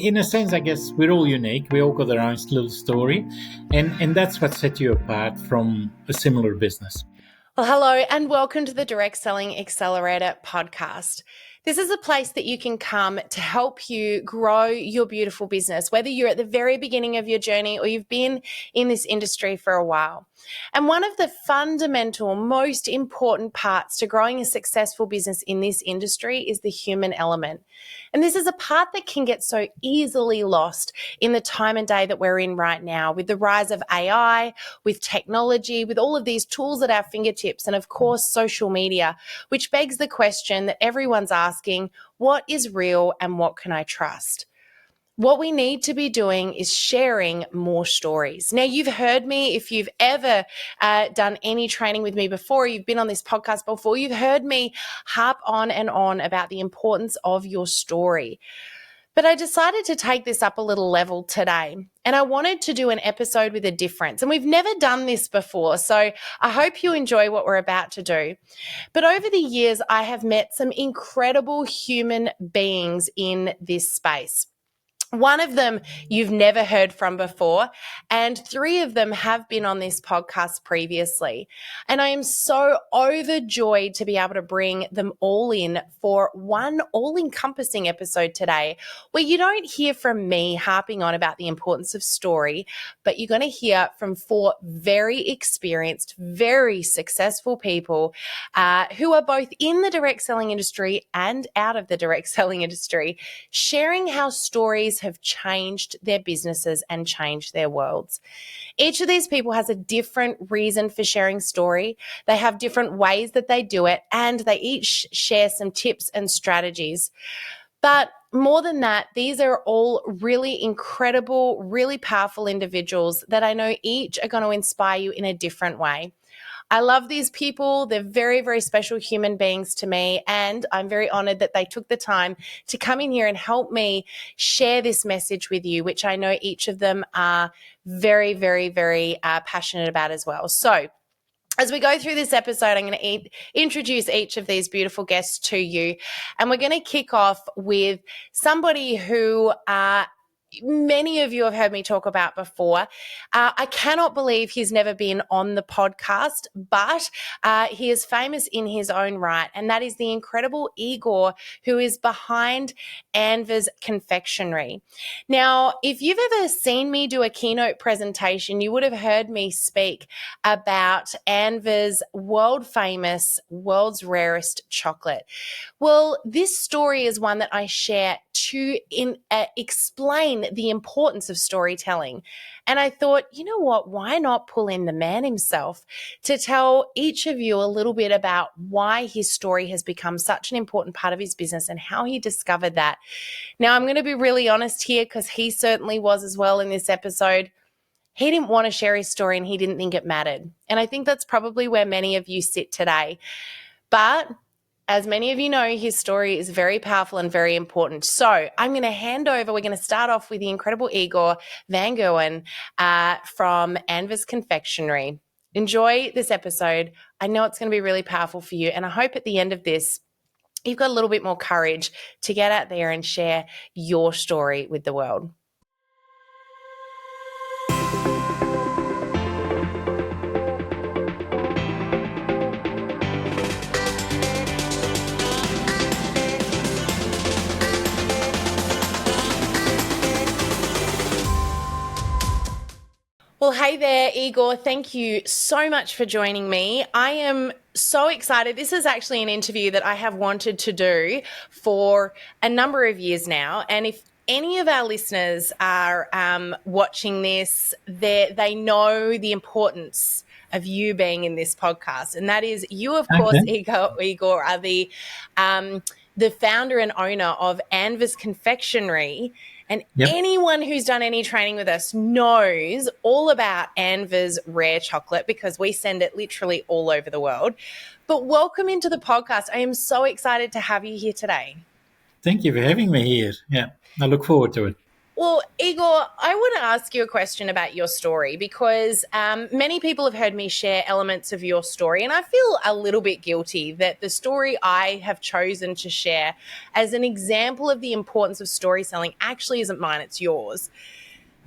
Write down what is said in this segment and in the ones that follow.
in a sense, I guess we're all unique. We all got our own little story, and that's what sets you apart from a similar business. Well, hello and welcome to the Direct Selling Accelerator podcast. This is a place that you can come to help you grow your beautiful business, whether you're at the very beginning of your journey or you've been in this industry for a while. And one of the fundamental, most important parts to growing a successful business in this industry is the human element. And this is a part that can get so easily lost in the time and day that we're in right now, with the rise of AI, with technology, with all of these tools at our fingertips, and of course, social media, which begs the question that everyone's asking, what is real and what can I trust? What we need to be doing is sharing more stories. Now, you've heard me, if you've ever done any training with me before, you've been on this podcast before, you've heard me harp on and on about the importance of your story. But I decided to take this up a little level today, and I wanted to do an episode with a difference. And we've never done this before, so I hope you enjoy what we're about to do. But over the years, I have met some incredible human beings in this space. One of them you've never heard from before, and three of them have been on this podcast previously. And I am so overjoyed to be able to bring them all in for one all-encompassing episode today, where you don't hear from me harping on about the importance of story, but you're going to hear from four very experienced, very successful people who are both in the direct selling industry and out of the direct selling industry, sharing how stories have changed their businesses and changed their worlds. Each of these people has a different reason for sharing story. They have different ways that they do it, and they each share some tips and strategies. But more than that, these are all really incredible, really powerful individuals that I know each are going to inspire you in a different way. I love these people. They're very, very special human beings to me, and I'm very honored that they took the time to come in here and help me share this message with you, which I know each of them are very, very, very passionate about as well. So as we go through this episode, I'm going to introduce each of these beautiful guests to you, and we're going to kick off with somebody who many of you have heard me talk about before. I cannot believe he's never been on the podcast, but he is famous in his own right, and that is the incredible Igor, who is behind Anver's Confectionery. Now, if you've ever seen me do a keynote presentation, you would have heard me speak about Anver's world-famous, world's rarest chocolate. Well, this story is one that I share to explain the importance of storytelling. And I thought, you know what, why not pull in the man himself to tell each of you a little bit about why his story has become such an important part of his business and how he discovered that. Now, I'm going to be really honest here, because he certainly was as well in this episode. He didn't want to share his story and he didn't think it mattered. And I think that's probably where many of you sit today. But as many of you know, his story is very powerful and very important. So I'm going to hand over. We're going to start off with the incredible Igor Van Gerwen from Anver's Confectionery. Enjoy this episode. I know it's going to be really powerful for you. And I hope at the end of this, you've got a little bit more courage to get out there and share your story with the world. Well, hey there, Igor. Thank you so much for joining me. I am so excited. This is actually an interview that I have wanted to do for a number of years now. And if any of our listeners are watching this, they know the importance of you being in this podcast. And that is you, of course, Igor, are the founder and owner of Anver's Confectionery. And anyone who's done any training with us knows all about Anver's rare chocolate, because we send it literally all over the world. But welcome into the podcast. I am so excited to have you here today. Thank you for having me here. Yeah, I look forward to it. Well, Igor, I want to ask you a question about your story because many people have heard me share elements of your story, and I feel a little bit guilty that the story I have chosen to share as an example of the importance of story selling actually isn't mine, it's yours.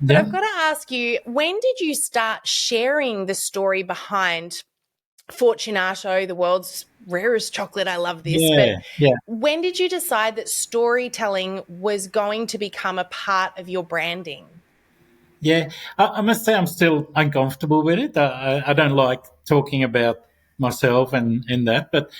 But Yeah, I've got to ask you, when did you start sharing the story behind Fortunato, the world's rarest chocolate? I love this. But yeah, yeah. when did you decide that storytelling was going to become a part of your branding? Yeah, I must say I'm still uncomfortable with it. I don't like talking about myself and that, but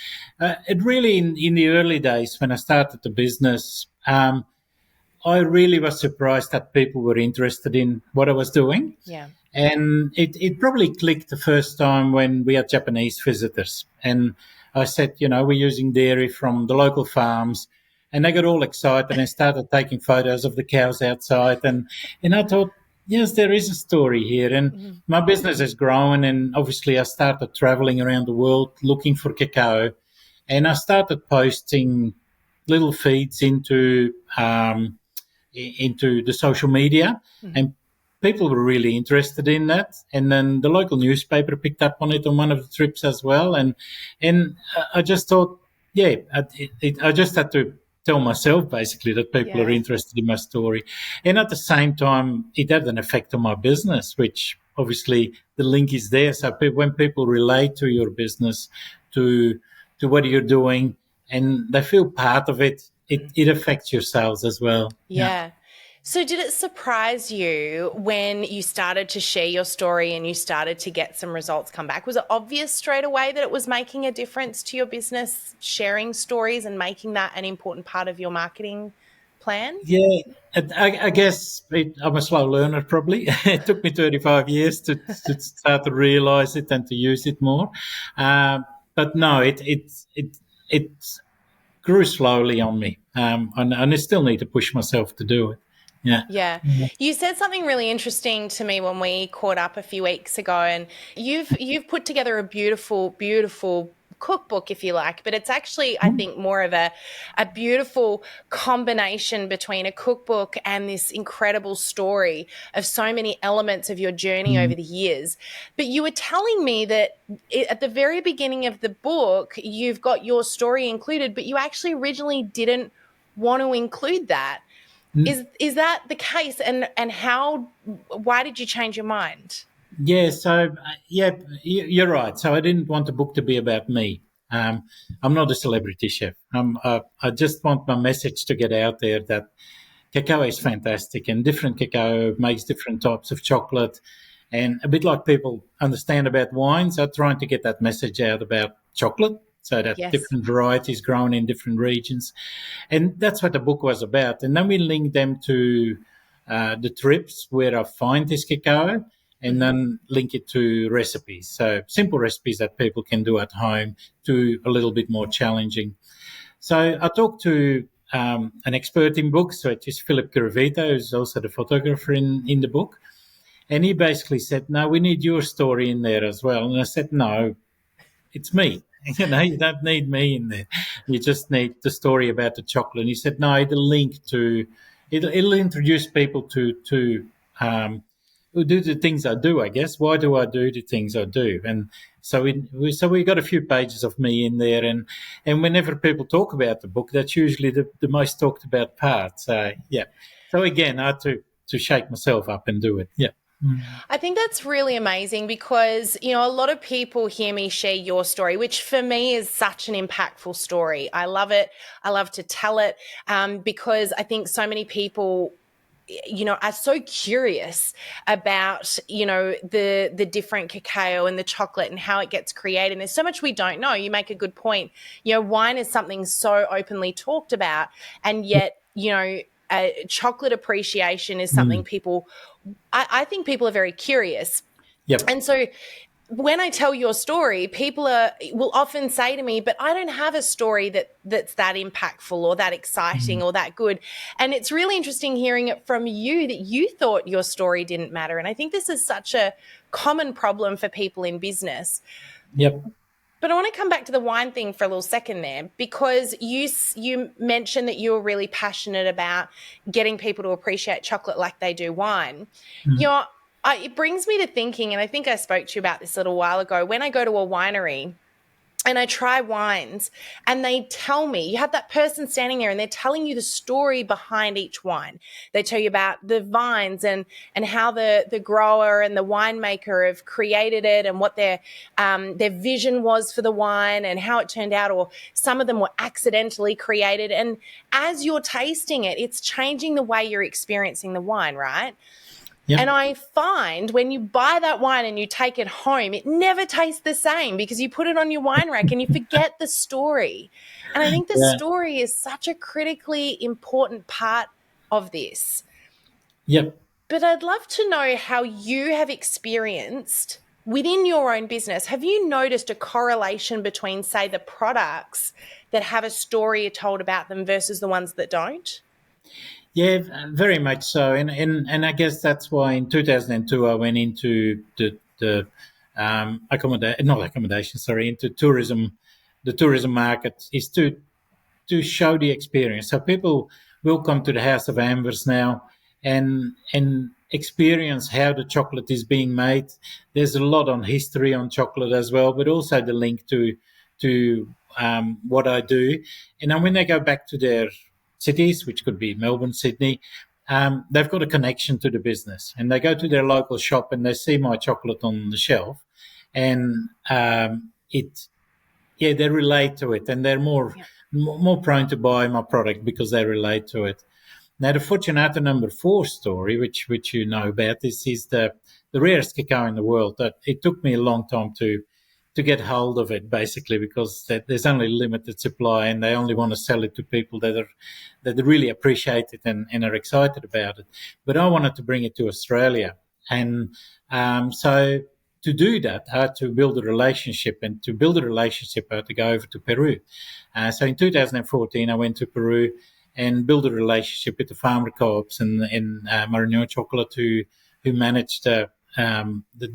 it really in the early days when I started the business, I really was surprised that people were interested in what I was doing. Yeah. And it probably clicked the first time when we had Japanese visitors. And I said, we're using dairy from the local farms. And they got all excited and started taking photos of the cows outside. And I thought, yes, there is a story here. And Mhm. my business has grown. And obviously, I started traveling around the world looking for cacao. And I started posting little feeds into the social media, Mhm. and people were really interested in that. And then the local newspaper picked up on it on one of the trips as well. And I just thought, yeah, I just had to tell myself basically that people are Yeah. interested in my story. And at the same time, it had an effect on my business, which obviously the link is there. So when people relate to your business, to to what you're doing, and they feel part of it, it affects your sales as well. Yeah. Yeah. So, did it surprise you when you started to share your story and you started to get some results come back? Was it obvious straight away that it was making a difference to your business, sharing stories and making that an important part of your marketing plan? Yeah, I guess I'm a slow learner. Probably it took me 35 years to start to realize it and to use it more. Uh, but no, it grew slowly on me, and I still need to push myself to do it. Yeah. Yeah. You said something really interesting to me when we caught up a few weeks ago, and you've put together a beautiful cookbook, if you like, but it's actually, I think, more of a beautiful combination between a cookbook and this incredible story of so many elements of your journey Mm. over the years. But you were telling me that at the very beginning of the book, you've got your story included, but you actually originally didn't want to include that. Is that the case? And how? Why did you change your mind? Yeah, so yeah, you're right. So I didn't want the book to be about me. I'm not a celebrity chef. I just want my message to get out there that cacao is fantastic, and different cacao makes different types of chocolate. And a bit like people understand about wines, I'm trying to get that message out about chocolate, so that Yes. different varieties grown in different regions. And that's what the book was about. And then we linked them to the trips where I find this cacao, and Hmm. then link it to recipes. So simple recipes that people can do at home to a little bit more challenging. So I talked to an expert in books, so it is Philip Curavito, who's also the photographer in the book. And he basically said, no, we need your story in there as well. And I said, no, it's me. You don't need me in there. You just need the story about the chocolate. And he said, no, it'll introduce people to who do the things I do. I guess why do I do the things I do? And so we got a few pages of me in there, and whenever people talk about the book, that's usually the most talked about part. So yeah. So again, I had to shake myself up and do it. Yeah. Mm. I think that's really amazing because, a lot of people hear me share your story, which for me is such an impactful story. I love it. I love to tell it because I think so many people are so curious about the different cacao and the chocolate and how it gets created. And there's so much we don't know. You make a good point. Wine is something so openly talked about, and yet chocolate appreciation is something Mm. people, I think people are very curious. Yep. And so when I tell your story, people will often say to me, but I don't have a story that's that impactful or that exciting Mm. or that good. And it's really interesting hearing it from you that you thought your story didn't matter. And I think this is such a common problem for people in business. Yep. But I want to come back to the wine thing for a little second there, because you mentioned that you're really passionate about getting people to appreciate chocolate like they do wine. You know, it brings me to thinking, and I think I spoke to you about this a little while ago, when I go to a winery and I try wines and they tell me, you have that person standing there and they're telling you the story behind each wine. They tell you about the vines and how the grower and the winemaker have created it and what their vision was for the wine and how it turned out, or some of them were accidentally created. And as you're tasting it, it's changing the way you're experiencing the wine, right? Yep. And I find when you buy that wine and you take it home, it never tastes the same because you put it on your wine rack and you forget the story. And I think the story is such a critically important part of this. Yep. But I'd love to know how you have experienced within your own business. Have you noticed a correlation between, say, the products that have a story told about them versus the ones that don't? Yeah, very much so, and I guess that's why in 2002 I went into the into tourism, the tourism market, is to show the experience. So people will come to the House of Anvers now and experience how the chocolate is being made. There's a lot on history on chocolate as well, but also the link to what I do. And then when they go back to their cities, which could be Melbourne, Sydney, they've got a connection to the business, and they go to their local shop and they see my chocolate on the shelf, and they relate to it, and they're more prone to buy my product because they relate to it. Now, the Fortunato number 4 story, which you know about, this is the rarest cacao in the world. That it took me a long time to get hold of it, basically, because there's only limited supply, and they only want to sell it to people that really appreciate it and are excited about it. But I wanted to bring it to Australia, and so to do that, I had to build a relationship, and to build a relationship, I had to go over to Peru. So in 2014, I went to Peru and built a relationship with the farmer co-ops and Maranhão Chocolate, who managed the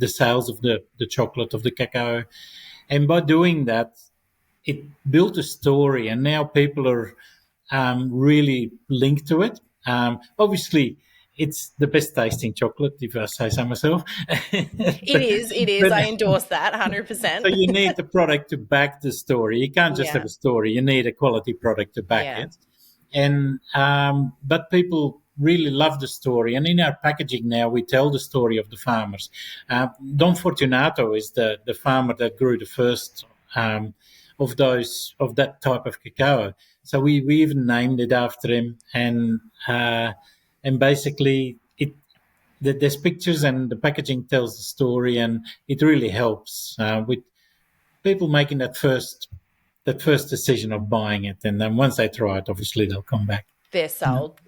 sales of the chocolate, of the cacao. And by doing that, it built a story, and now people are really linked to it. Obviously, it's the best tasting chocolate, if I say so myself. It is. I endorse that 100%. So you need the product to back the story. You can't just have a story. You need a quality product to back it. And but people really love the story. And in our packaging now, we tell the story of the farmers. Don Fortunato is the farmer that grew the first of that type of cacao. So we even named it after him. And basically there's pictures, and the packaging tells the story, and it really helps with people making that first decision of buying it. And then once they try it, obviously they'll come back. They're sold.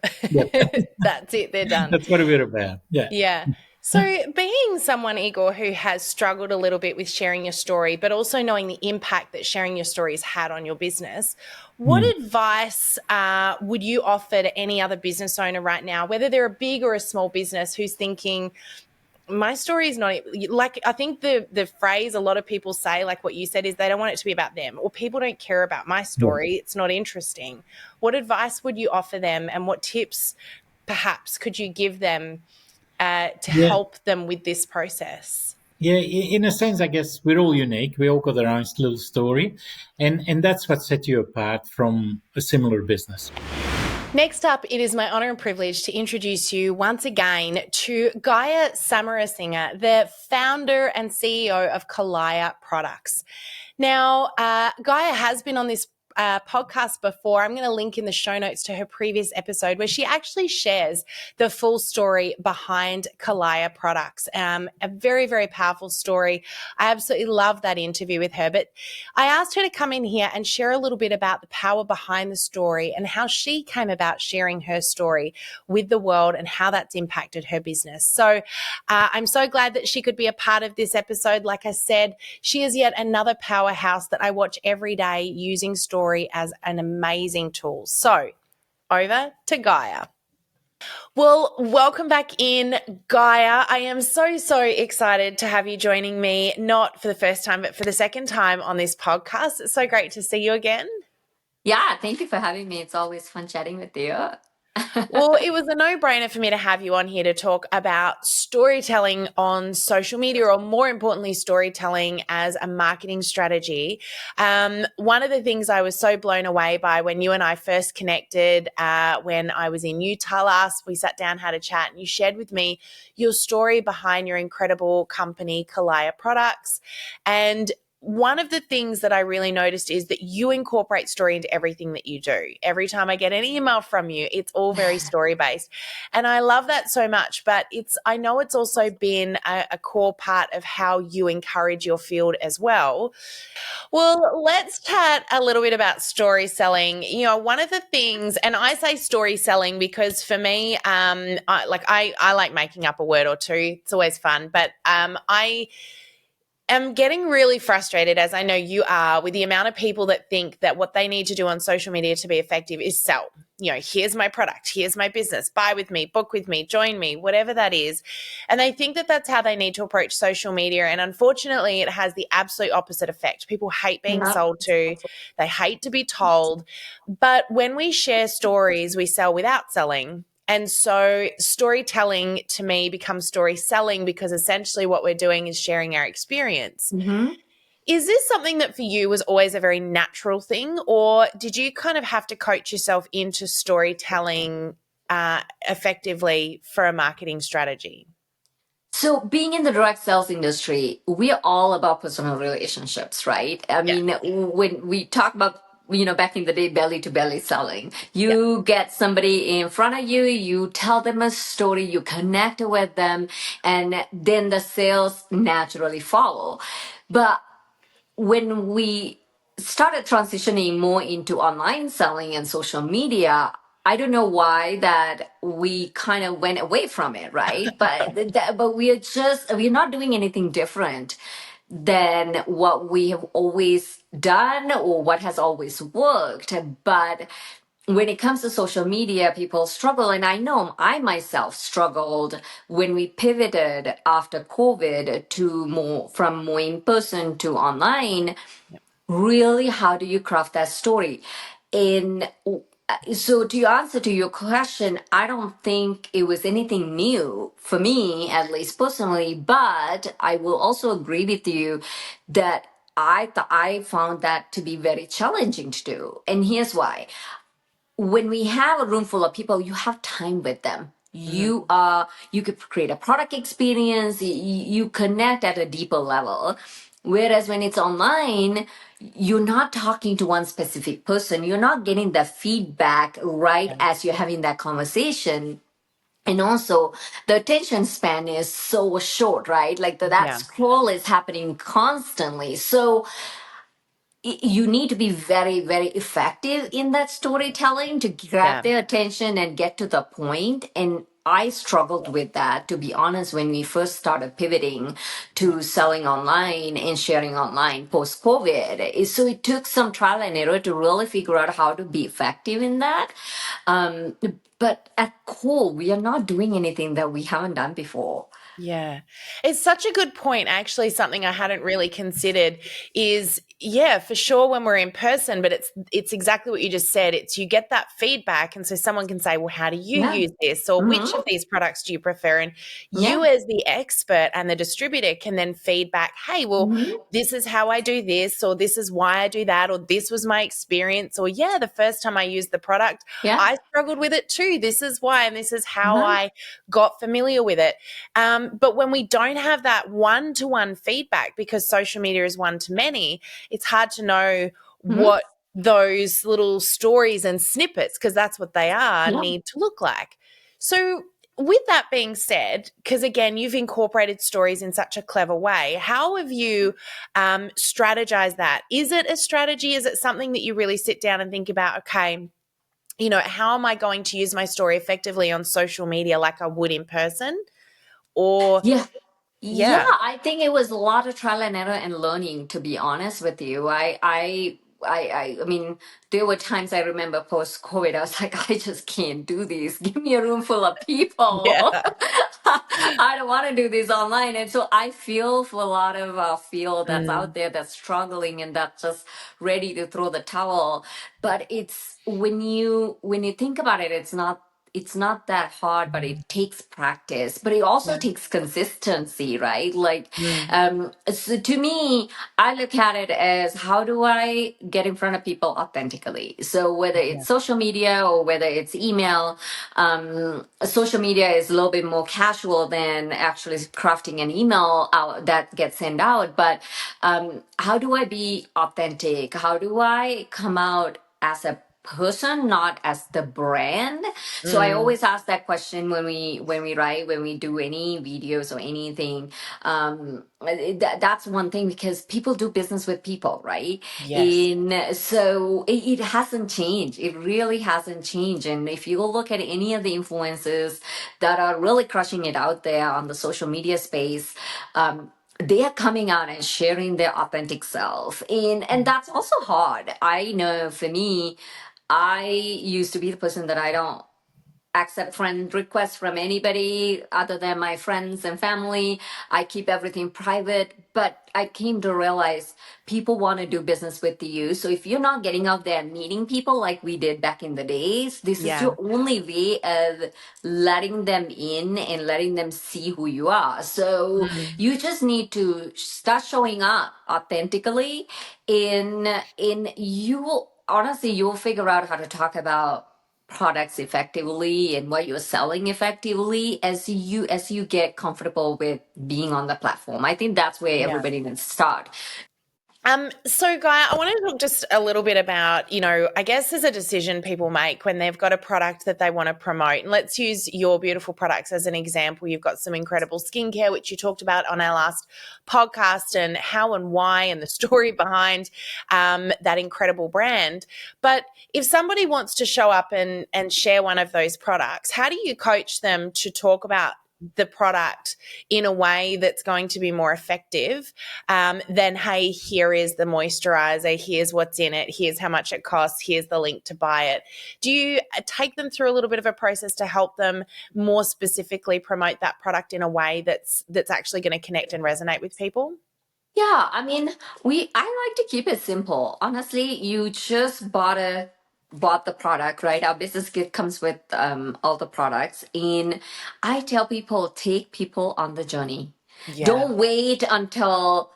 That's it. They're done. That's what we're about. Yeah. Yeah. So being someone, Igor, who has struggled a little bit with sharing your story, but also knowing the impact that sharing your story has had on your business, what advice would you offer to any other business owner right now, whether they're a big or a small business, who's thinking, my story is not, like, I think the phrase a lot of people say, like what you said, is they don't want it to be about them, or people don't care about my story. It's not interesting. What advice would you offer them, and what tips perhaps could you give them to help them with this process? Yeah, in a sense, I guess we're all unique. We all got our own little story, and that's what sets you apart from a similar business. Next up, it is my honour and privilege to introduce you once again to Gaya Samarasingha, the founder and CEO of Kalaia Products. Now, Gaya has been on this podcast before. I'm going to link in the show notes to her previous episode where she actually shares the full story behind Kalaia Products. A very, very powerful story. I absolutely love that interview with her. But I asked her to come in here and share a little bit about the power behind the story and how she came about sharing her story with the world and how that's impacted her business. So I'm so glad that she could be a part of this episode. Like I said, she is yet another powerhouse that I watch every day using story as an amazing tool. So over to Gaya. Well, welcome back in, Gaia. I am so excited to have you joining me, not for the first time, but for the second time on this podcast. It's so great to see you again. Yeah, thank you for having me. It's always fun chatting with you. Well, it was a no-brainer for me to have you on here to talk about storytelling on social media, or more importantly, storytelling as a marketing strategy. One of the things I was so blown away by when you and I first connected, when I was in Utah last, we sat down, had a chat, and you shared with me your story behind your incredible company, Kalaia Products. And one of the things that I really noticed is that you incorporate story into everything that you do. Every time I get an email from you, it's all very story based. And I love that so much. But I know it's also been a core part of how you encourage your field as well. Well, let's chat a little bit about story selling. You know, one of the things, and I say story selling because for me, I like making up a word or two. It's always fun. But I am getting really frustrated, as I know you are, with the amount of people that think that what they need to do on social media to be effective is sell. You know, here's my product, here's my business, buy with me, book with me, join me, whatever that is. And they think that that's how they need to approach social media. And unfortunately, it has the absolute opposite effect. People hate being Yeah. sold to, they hate to be told. But when we share stories, we sell without selling. And so storytelling to me becomes story selling, because essentially what we're doing is sharing our experience. hmm Is this something that for you was always a very natural thing, or did you kind of have to coach yourself into storytelling effectively for a marketing strategy? So, being in the direct sales industry, we are all about personal relationships, right? I Yeah, mean, when we talk about, back in the day, belly to belly selling, yeah, you get somebody in front of you, you tell them a story, you connect with them, and then the sales naturally follow. But when we started transitioning more into online selling and social media, I don't know why that we kind of went away from it, right? But we're not doing anything different than what we have always done or what has always worked. But when it comes to social media, people struggle. And I know I myself struggled when we pivoted after COVID to from more in person to online. Really, how do you craft that story? And so, to answer to your question, I don't think it was anything new for me, at least personally. But I will also agree with you that I found that to be very challenging to do. And here's why: when we have a room full of people, you have time with them. mhm, You could create a product experience, you connect at a deeper level. Whereas when it's online, you're not talking to one specific person, you're not getting the feedback right yeah, as you're having that conversation. And also, the attention span is so short, right? Like that yeah, scroll is happening constantly. So you need to be very effective in that storytelling to grab yeah, their attention and get to the point. And I struggled with that, to be honest, when we first started pivoting yeah. to selling online and sharing online post COVID. So it took some trial and error to really figure out how to be effective in that. um, but at core, we are not doing anything that we haven't done before. Yeah. It's such a good point. Actually, something I hadn't really considered is, yeah, for sure when we're in person, but it's exactly what you just said. It's you get that feedback, and so someone can say, "Well, how do you Yeah. use this?" or "Which of hmm these products do you prefer?" And you Yeah. as the expert and the distributor can then feedback, "Hey, well, hmm this is how I do this, or this is why I do that, or this was my experience, or yeah, the first time I used the product, Yeah. I struggled with it too. This is why, and this is how Uh-huh. I got familiar with it." But when we don't have that one-to-one feedback, because social media is one to many, it's hard to know hmm what those little stories and snippets, because that's what they are, Yeah. need to look like. So with that being said, because again, you've incorporated stories in such a clever way, how have you strategized that? Is it a strategy? Is it something that you really sit down and think about, okay, you know, how am I going to use my story effectively on social media like I would in person? Or, Yeah. Yeah, yeah, I think it was a lot of trial and error and learning, to be honest with you. I I mean, there were times I remember post COVID, I was like, I just can't do this. Give me a room full of people. Yeah. I don't want to do this online. And so I feel for a lot of field that's Mm, out there that's struggling and that's just ready to throw the towel. But it's when you think about it, it's not that hard, but it takes practice. But it also yeah. takes consistency, right? Like, Mm, so to me, I look at it as how do I get in front of people authentically? So whether yeah. it's social media or whether it's email, social media is a little bit more casual than actually crafting an email out that gets sent out. But how do I be authentic? How do I come out as a person, not as the brand? So I Mm, always ask that question when we write, when we do any videos or anything. That's one thing, because people do business with people, right? yes. So it hasn't changed. It really hasn't changed. And if you look at any of the influencers that are really crushing it out there on the social media space, they are coming out and sharing their authentic self, and that's also hard. I know for me, I used to be the person that I don't accept friend requests from anybody other than my friends and family. I keep everything private. But I came to realize people want to do business with you. So if you're not getting out there and meeting people like we did back in the days, this is Yeah. your only way of letting them in and letting them see who you are. So Mm, you just need to start showing up authentically, in you honestly, you'll figure out how to talk about products effectively and what you're selling effectively as you get comfortable with being on the platform. I think that's where yeah. everybody needs to start. So Guy, I want to talk just a little bit about, I guess there's a decision people make when they've got a product that they want to promote. And let's use your beautiful products as an example. You've got some incredible skincare, which you talked about on our last podcast, and how and why and the story behind that incredible brand. But if somebody wants to show up and share one of those products, how do you coach them to talk about the product in a way that's going to be more effective than, hey, here is the moisturizer, here's what's in it, here's how much it costs, here's the link to buy it? Do you take them through a little bit of a process to help them more specifically promote that product in a way that's actually going to connect and resonate with people? Yeah, I mean, I like to keep it simple. Honestly, you just bought the product, right? Our business kit comes with all the products, and I tell people, take people on the journey. Yeah. Don't wait until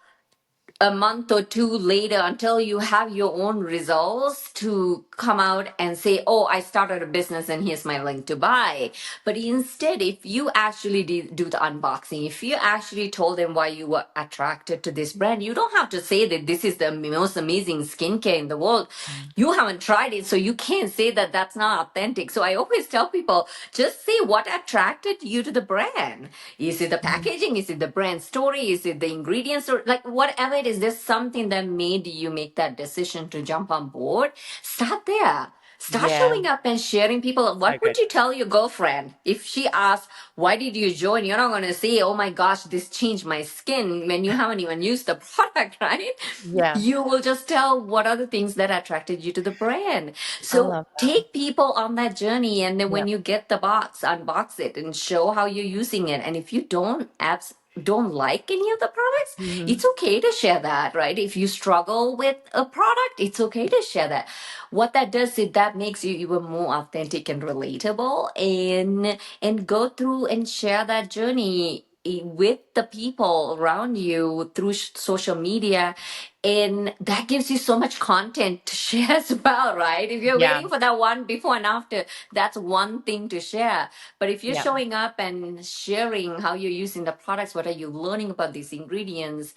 a month or two later, until you have your own results, to come out and say, oh, I started a business and here's my link to buy. But instead, if you actually do the unboxing, if you actually told them why you were attracted to this brand, you don't have to say that this is the most amazing skincare in the world. You haven't tried it, so you can't say that that's not authentic. So I always tell people, just say what attracted you to the brand. Is it the packaging? Is it the brand story? Is it the ingredients? Or like whatever it is, there's something that made you make that decision to jump on board. Start there. Start Yeah. showing up and sharing people. So What would good. you tell your girlfriend if she asks, why did you join? You're not going to say, oh my gosh, this changed my skin, when you haven't even used the product, right? Yeah. You will just tell what are the things that attracted you to the brand. I So love that. take people on that journey, and then Yeah. when you get the box, unbox it and show how you're using it. And if you don't like any of the products, Mhm. it's okay to share that, right? If you struggle with a product, it's okay to share that. What that does is that makes you even more authentic and relatable, and go through and share that journey with the people around you through social media, and that gives you so much content to share as well, right? If you're Yeah. waiting for that one before and after, that's one thing to share. But if you're Yeah. showing up and sharing how you're using the products, what are you learning about these ingredients,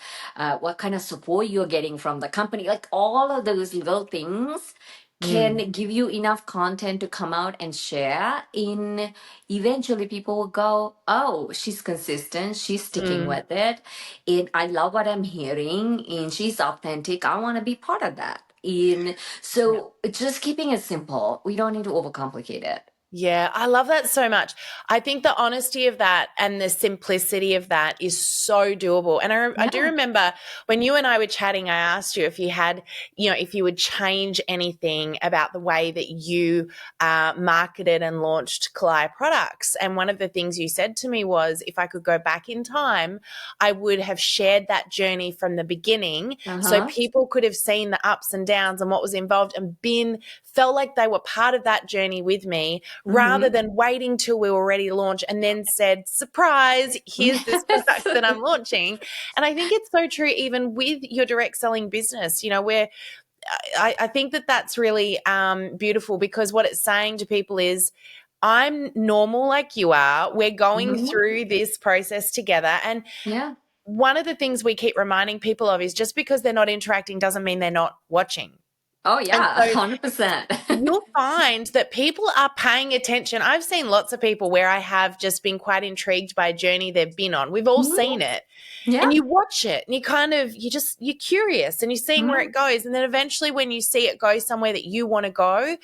what kind of support you're getting from the company, like all of those little things Mm. can give you enough content to come out and share, in eventually people will go, oh, she's consistent, she's sticking Mm. with it, and I love what I'm hearing, and she's authentic, I want to be part of that. In Yeah. So just keeping it simple, we don't need to overcomplicate it. Yeah, I love that so much. I think the honesty of that and the simplicity of that is so doable. And I do Yeah. remember when you and I were chatting, I asked you if you had, if you would change anything about the way that you marketed and launched Kalaia Products. And one of the things you said to me was, if I could go back in time, I would have shared that journey from the beginning so Uh-huh. people could have seen the ups and downs and what was involved and felt like they were part of that journey with me, rather Mm-hmm. than waiting till we were ready to launch and then said, surprise, here's this Yes. product that I'm launching. And I think it's so true even with your direct selling business, where I think that that's really beautiful, because what it's saying to people is, I'm normal like you are. We're going Mhm. through this process together. And Yeah. one of the things we keep reminding people of is, just because they're not interacting doesn't mean they're not watching. Oh And yeah, so 100%. you'll find that people are paying attention. I've seen lots of people where I have just been quite intrigued by a journey they've been on. We've all Mhm. seen it. Yeah. And you watch it and you're curious and you're seeing where Mhm. it goes. And then eventually when you see it go somewhere that you want to go,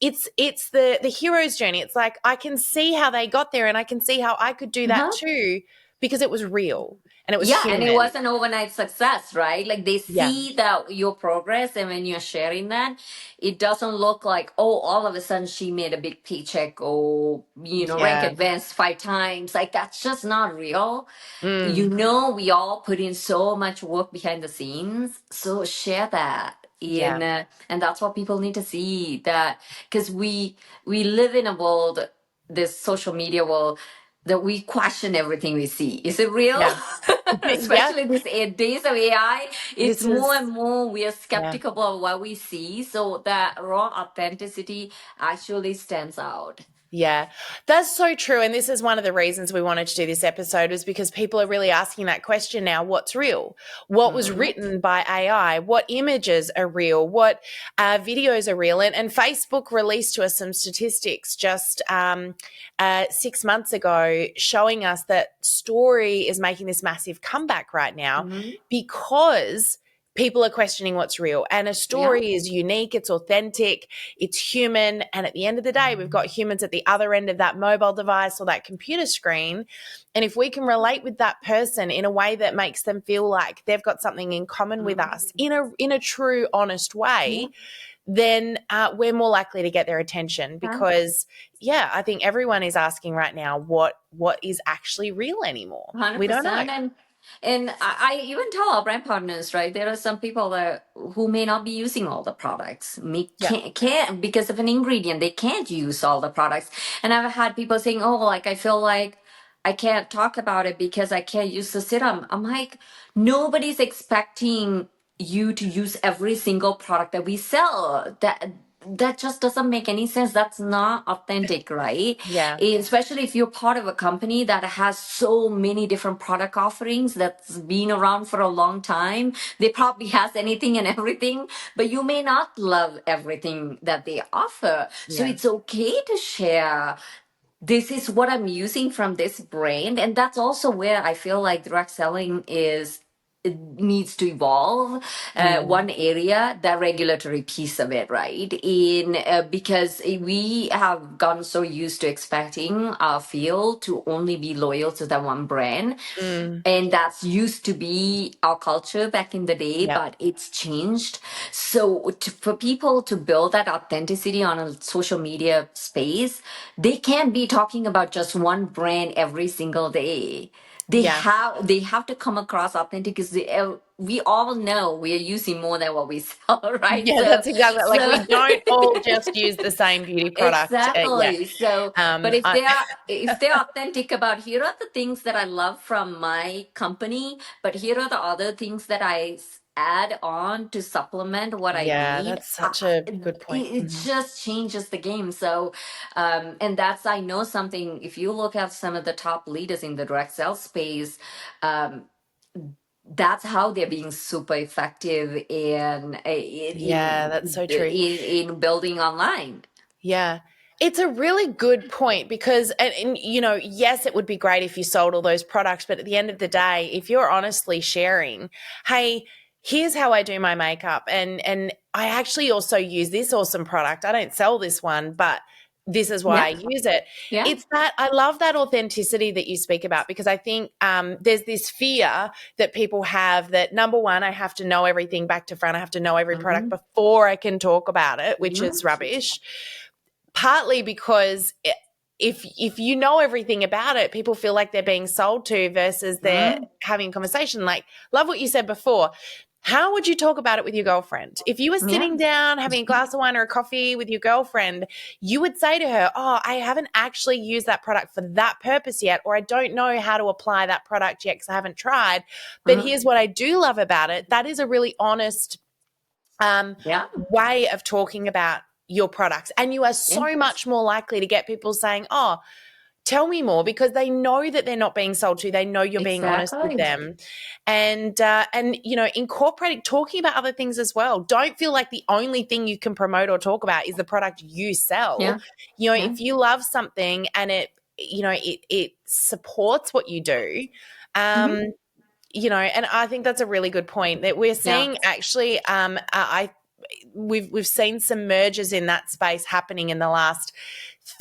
it's the hero's journey. It's like, I can see how they got there and I can see how I could do that Uh-huh. too, because it was real and it was Yeah, and it human. was an overnight success, right? Like they Yeah. see that your progress, and when you're sharing that, it doesn't look like, oh, all of a sudden she made a big paycheck, or rank Yeah. advanced 5 times. Like that's just not real. Mm. We all put in so much work behind the scenes, so share that Yeah. in and that's what people need to see, that because we live in a world, this social media world, that we question everything we see. Is it real? Yeah. Yeah. Especially these days of AI, it's This more is, and more we are yeah. skeptical of what we see, so that raw authenticity actually stands out. Yeah, that's so true. And this is one of the reasons we wanted to do this episode, was because people are really asking that question now. What's real? What was Mhm. written by AI? What images are real? What videos are real? And Facebook released to us some statistics just 6 months ago, showing us that story is making this massive comeback right now, Mhm. because people are questioning what's real. And a Yeah. story is unique, it's authentic, it's human. And at the end of the day, we've got humans at the other end of that mobile device or that computer screen. And if we can relate with that person in a way that makes them feel like they've got something in common with Mhm. us in a true, honest Yeah. way, then we're more likely to get their attention. Because, yeah, I think everyone is asking right now, what is actually real anymore? We don't know. 100%. And I even tell our brand partners, right? There are some people that who may not be using all the products, Yeah. can't because of an ingredient, they can't use all the products. And I've had people saying, oh, like I feel like I can't talk about it because I can't use the serum. I'm like, nobody's expecting you to use every single product that we sell. That just doesn't make any sense. That's not authentic, right? Yeah. Especially if you're part of a company that has so many different product offerings, that's been around for a long time. They probably has anything and everything, but you may not love everything that they offer. So Yeah. it's okay to share, this is what I'm using from this brand. And that's also where I feel like direct selling is, it needs to evolve. Mm. One area, the regulatory piece of it, right? In Because we have gotten so used to expecting our field to only be loyal to that one brand, Mm. and that's used to be our culture back in the day, Yeah. but it's changed. So for people to build that authenticity on a social media space, they can't be talking about just one brand every single day. Yeah. They have to come across authentic, because we all know we are using more than what we sell, right? Yeah, So that's exactly, like, so we don't all just use the same beauty product. Yeah. exactly. So, but I if they're authentic about, here are the things that I love from my company, but here are the other things that add on to supplement what I yeah, need. that's such a good point. It Mhm. just changes the game. So, and that's, I know something. If you look at some of the top leaders in the direct sales space, um, that's how they're being super effective Yeah, that's so true. in building online. Yeah. It's a really good point, because, and yes, it would be great if you sold all those products, but at the end of the day, if you're honestly sharing, hey, here's how I do my makeup, and I actually also use this awesome product. I don't sell this one, but this is why I use it. Yeah. It's that I love that authenticity that you speak about, because I think there's this fear that people have that, number one, I have to know everything back to front. I have to know every product before I can talk about it, which is rubbish. Partly because if you know everything about it, people feel like they're being sold to versus they're having a conversation. Like, love what you said before. How would you talk about it with your girlfriend? If you were sitting down having a glass of wine or a coffee with your girlfriend, you would say to her, oh, I haven't actually used that product for that purpose yet, or I don't know how to apply that product yet because I haven't tried. But here's what I do love about it. That is a really honest way of talking about your products. And you are so much more likely to get people saying, oh, tell me more, because they know that they're not being sold to. They know you're being honest with them. And you know, incorporating, talking about other things as well. Don't feel like the only thing you can promote or talk about is the product you sell. You know, if you love something and it, you know, it supports what you do, you know, and I think that's a really good point that we're seeing actually, we've seen some mergers in that space happening in the last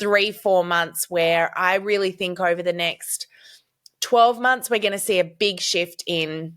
3-4 months, where I really think over the next 12 months, we're going to see a big shift in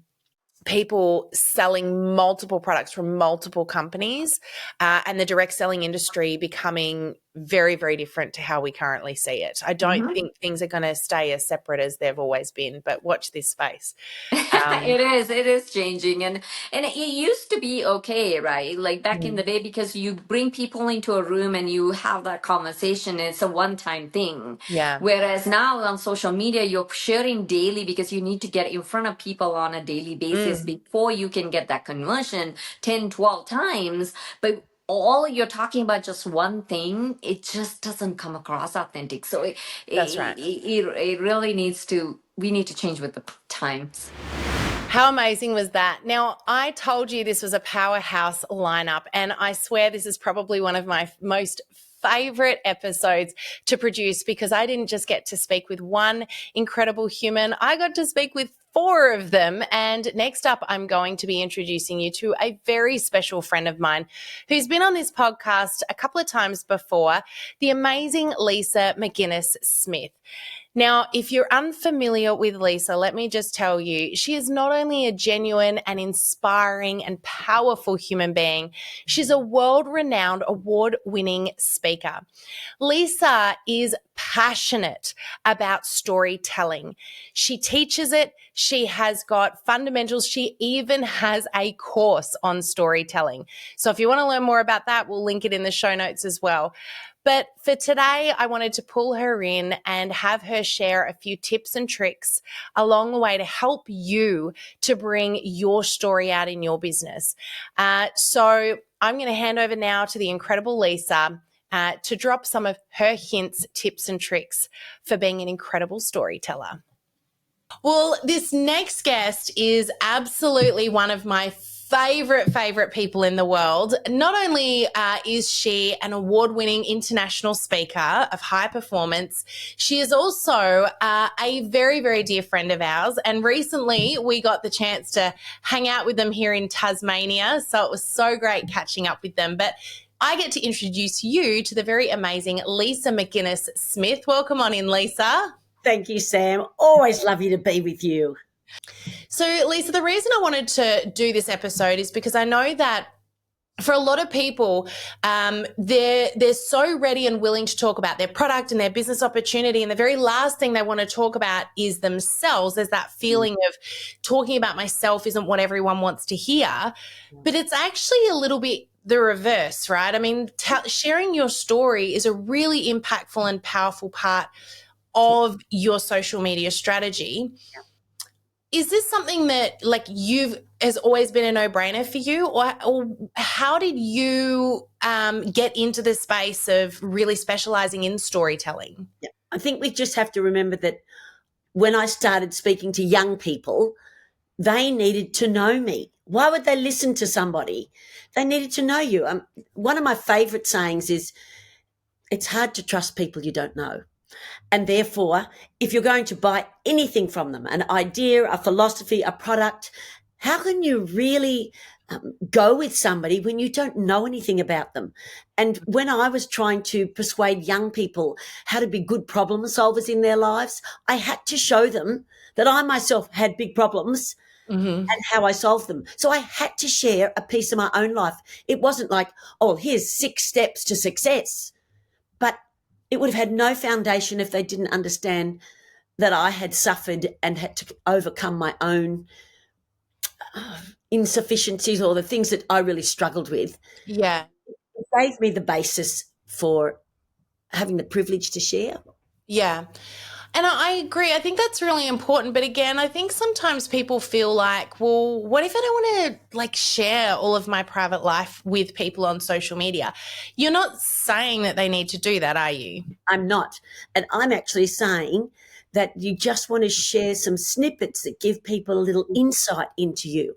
people selling multiple products from multiple companies, and the direct selling industry becoming very, very different to how we currently see it. I don't think things are going to stay as separate as they've always been, but watch this space. It is changing, and it used to be okay, right? Like back in the day, because you bring people into a room and you have that conversation, it's a one-time thing. Whereas now on social media, you're sharing daily because you need to get in front of people on a daily basis before you can get that conversion 10, 12 times. But all you're talking about just one thing, it just doesn't come across authentic. So That's right. It really needs to, we need to change with the times. How amazing was that? Now, I told you this was a powerhouse lineup, and I swear this is probably one of my most favorite episodes to produce, because I didn't just get to speak with one incredible human. I got to speak with 4 of them. And next up, I'm going to be introducing you to a very special friend of mine who's been on this podcast a couple of times before, the amazing Lisa McInnes-Smith. Now, if you're unfamiliar with Lisa, let me just tell you, she is not only a genuine and inspiring and powerful human being, she's a world-renowned, award-winning speaker. Lisa is passionate about storytelling. She teaches it. She has got fundamentals. She even has a course on storytelling. So if you want to learn more about that, we'll link it in the show notes as well. But for today, I wanted to pull her in and have her share a few tips and tricks along the way to help you to bring your story out in your business. So I'm going to hand over now to the incredible Lisa to drop some of her hints, tips, and tricks for being an incredible storyteller. Well, this next guest is absolutely one of my favorite people in the world. Not only is she an award-winning international speaker of high performance, she is also a very, very dear friend of ours. And recently we got the chance to hang out with them here in Tasmania. So it was so great catching up with them. But I get to introduce you to the very amazing Lisa McInnes-Smith. Welcome on in, Lisa. Thank you, Sam. Always lovely to be with you. So, Lisa, the reason I wanted to do this episode is because I know that for a lot of people, they're so ready and willing to talk about their product and their business opportunity, and the very last thing they want to talk about is themselves. There's that feeling of talking about myself isn't what everyone wants to hear, but it's actually a little bit the reverse, right? I mean, sharing your story is a really impactful and powerful part of your social media strategy. Is this something that has always been a no-brainer for you, or how did you get into the space of really specializing in storytelling? Yeah. I think we just have to remember that when I started speaking to young people, they needed to know me. Why would they listen to somebody? They needed to know you. One of my favorite sayings is, it's hard to trust people you don't know. And therefore, if you're going to buy anything from them, an idea, a philosophy, a product, how can you really go with somebody when you don't know anything about them? And when I was trying to persuade young people how to be good problem solvers in their lives, I had to show them that I myself had big problems and how I solved them. So I had to share a piece of my own life. It wasn't like, oh, here's 6 steps to success. But it would have had no foundation if they didn't understand that I had suffered and had to overcome my own insufficiencies or the things that I really struggled with. Yeah. It gave me the basis for having the privilege to share. Yeah. And I agree. I think that's really important. But again, I think sometimes people feel like, well, what if I don't want to like share all of my private life with people on social media? You're not saying that they need to do that, are you? I'm not. And I'm actually saying that you just want to share some snippets that give people a little insight into you.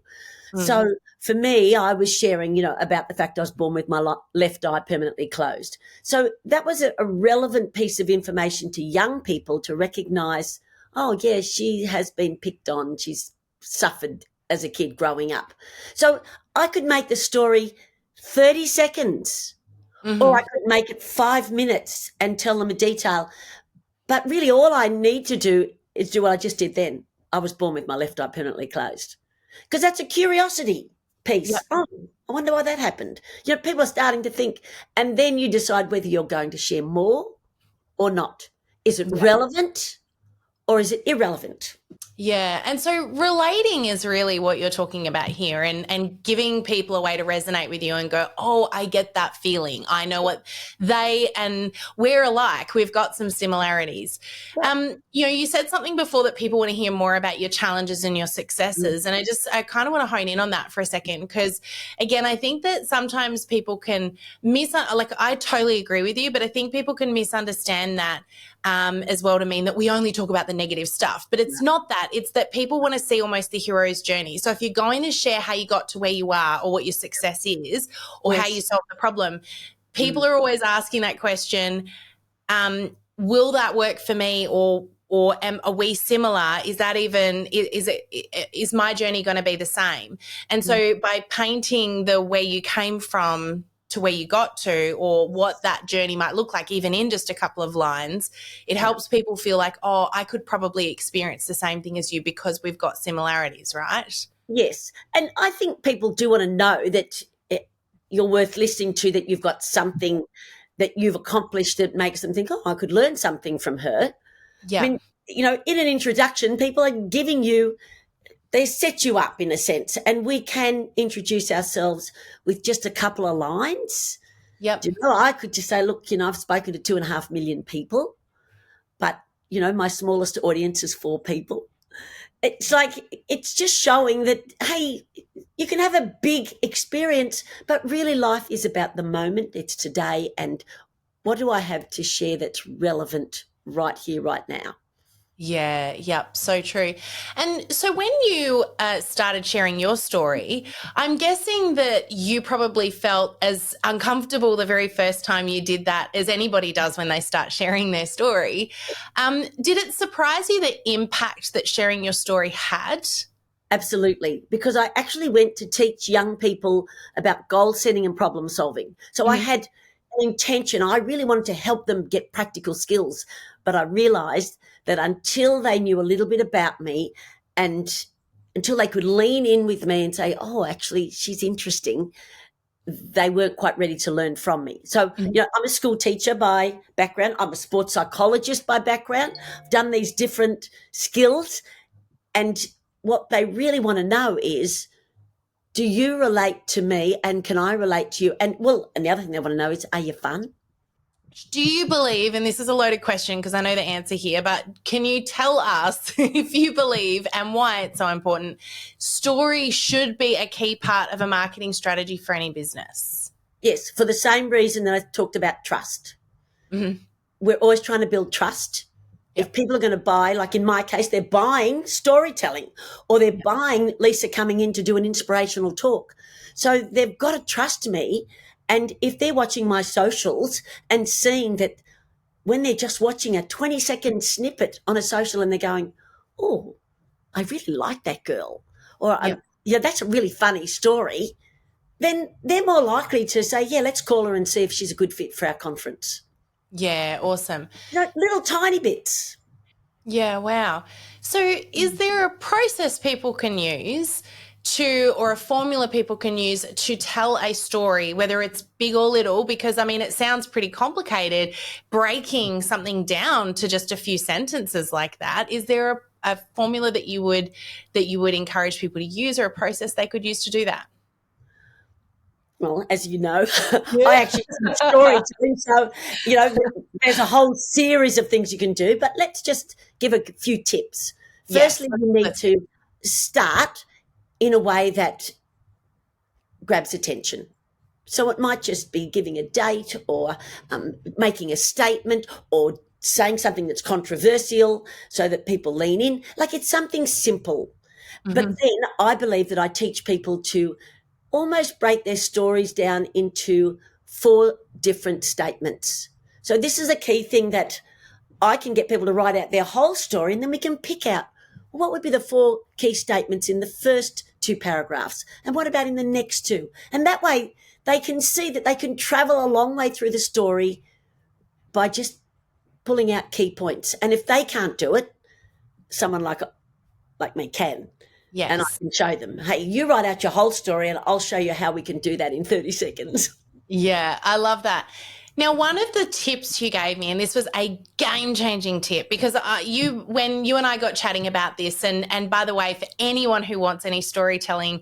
So for me, I was sharing, about the fact I was born with my left eye permanently closed. So that was a relevant piece of information to young people to recognise, oh, yeah, she has been picked on. She's suffered as a kid growing up. So I could make the story 30 seconds or I could make it 5 minutes and tell them a detail. But really all I need to do is do what I just did then. I was born with my left eye permanently closed. Because that's a curiosity piece. Yeah. Oh, I wonder why that happened. People are starting to think, and then you decide whether you're going to share more or not. Is it relevant or is it irrelevant? Yeah. And so relating is really what you're talking about here, and giving people a way to resonate with you and go, oh, I get that feeling. I know what they and we're alike. We've got some similarities. Yeah. You said something before that people want to hear more about your challenges and your successes. And I kind of want to hone in on that for a second, because again, I think that sometimes people can I totally agree with you, but I think people can misunderstand that as well to mean that we only talk about the negative stuff. But it's not that. It's that people want to see almost the hero's journey. So if you're going to share how you got to where you are or what your success is or how you solve the problem, people are always asking that question, will that work for me, or are we similar? Is that even, is my journey going to be the same? And so by painting the where you came from to where you got to, or what that journey might look like, even in just a couple of lines, it helps people feel like, oh, I could probably experience the same thing as you because we've got similarities, right? Yes. And I think people do want to know that you're worth listening to, that you've got something that you've accomplished that makes them think, oh, I could learn something from her. Yeah. I mean, in an introduction, people are giving you, they set you up in a sense, and we can introduce ourselves with just a couple of lines. Yep. I could just say, look, I've spoken to 2.5 million people, but, my smallest audience is 4 people. It's like, it's just showing that, hey, you can have a big experience, but really life is about the moment. It's today, and what do I have to share that's relevant right here, right now? Yeah, yep, so true. And so when you started sharing your story, I'm guessing that you probably felt as uncomfortable the very first time you did that as anybody does when they start sharing their story. Did it surprise you the impact that sharing your story had? Absolutely, because I actually went to teach young people about goal setting and problem solving. So I had an intention. I really wanted to help them get practical skills, but I realised that until they knew a little bit about me and until they could lean in with me and say, oh, actually, she's interesting, they weren't quite ready to learn from me. So, I'm a school teacher by background. I'm a sports psychologist by background. I've done these different skills, and what they really want to know is, do you relate to me and can I relate to you? And the other thing they want to know is, are you fun? Do you believe, and this is a loaded question because I know the answer here, but can you tell us if you believe, and why it's so important, story should be a key part of a marketing strategy for any business? Yes, for the same reason that I talked about trust. Mm-hmm. We're always trying to build trust. If people are going to buy, like in my case, they're buying storytelling, or they're buying Lisa coming in to do an inspirational talk. So they've got to trust me. And if they're watching my socials and seeing that when they're just watching a 20-second snippet on a social and they're going, oh, I really like that girl, or yeah, that's a really funny story, then they're more likely to say, yeah, let's call her and see if she's a good fit for our conference. Yeah, awesome. Little tiny bits. Yeah, wow. So is there a process people can use or a formula people can use to tell a story, whether it's big or little? Because, I mean, it sounds pretty complicated, breaking something down to just a few sentences like that. Is there a formula that you would encourage people to use, or a process they could use to do that? Well, as you know, I actually teach storytelling, so, there's a whole series of things you can do, but let's just give a few tips. Firstly, you need to start in a way that grabs attention. So it might just be giving a date, or making a statement, or saying something that's controversial so that people lean in. Like, it's something simple. Mm-hmm. But then I believe that I teach people to almost break their stories down into 4 different statements. So this is a key thing, that I can get people to write out their whole story, and then we can pick out what would be the 4 key statements in the first 2 paragraphs, and what about in the next 2. And that way they can see that they can travel a long way through the story by just pulling out key points. And if they can't do it, someone like me can. Yes. And I can show them, hey, you write out your whole story and I'll show you how we can do that in 30 seconds. Yeah, I love that. Now, one of the tips you gave me, and this was a game-changing tip, because when you and I got chatting about this, and by the way, for anyone who wants any storytelling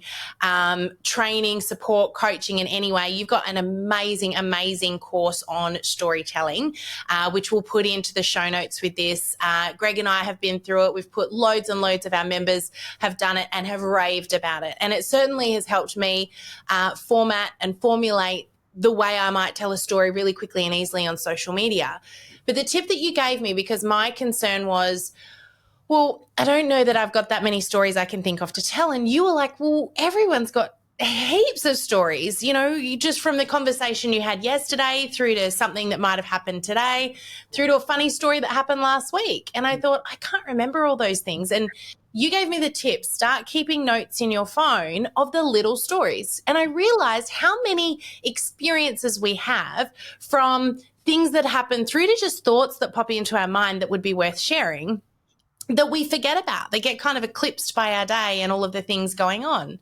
training, support, coaching in any way, you've got an amazing, amazing course on storytelling, which we'll put into the show notes with this. Greg and I have been through it. We've put loads and loads of our members have done it and have raved about it. And it certainly has helped me format and formulate the way I might tell a story really quickly and easily on social media. But the tip that you gave me, because my concern was, well, I don't know that I've got that many stories I can think of to tell. And you were like, well, everyone's got heaps of stories, you just from the conversation you had yesterday through to something that might have happened today, through to a funny story that happened last week. And I thought, I can't remember all those things. And you gave me the tip, start keeping notes in your phone of the little stories. And I realized how many experiences we have, from things that happen through to just thoughts that pop into our mind that would be worth sharing, that we forget about. They get kind of eclipsed by our day and all of the things going on.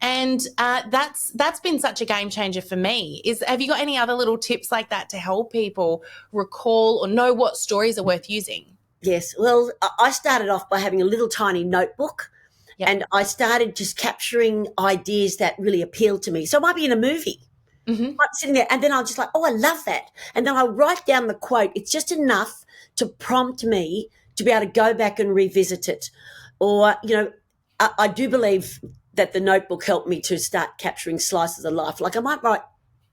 And that's been such a game changer for me. Have you got any other little tips like that to help people recall or know what stories are worth using? Yes. Well, I started off by having a little tiny notebook, and I started just capturing ideas that really appealed to me. So I might be in a movie, I'm sitting there, and then I'll just like, oh, I love that. And then I'll write down the quote. It's just enough to prompt me to be able to go back and revisit it. Or, I do believe that the notebook helped me to start capturing slices of life. Like, I might write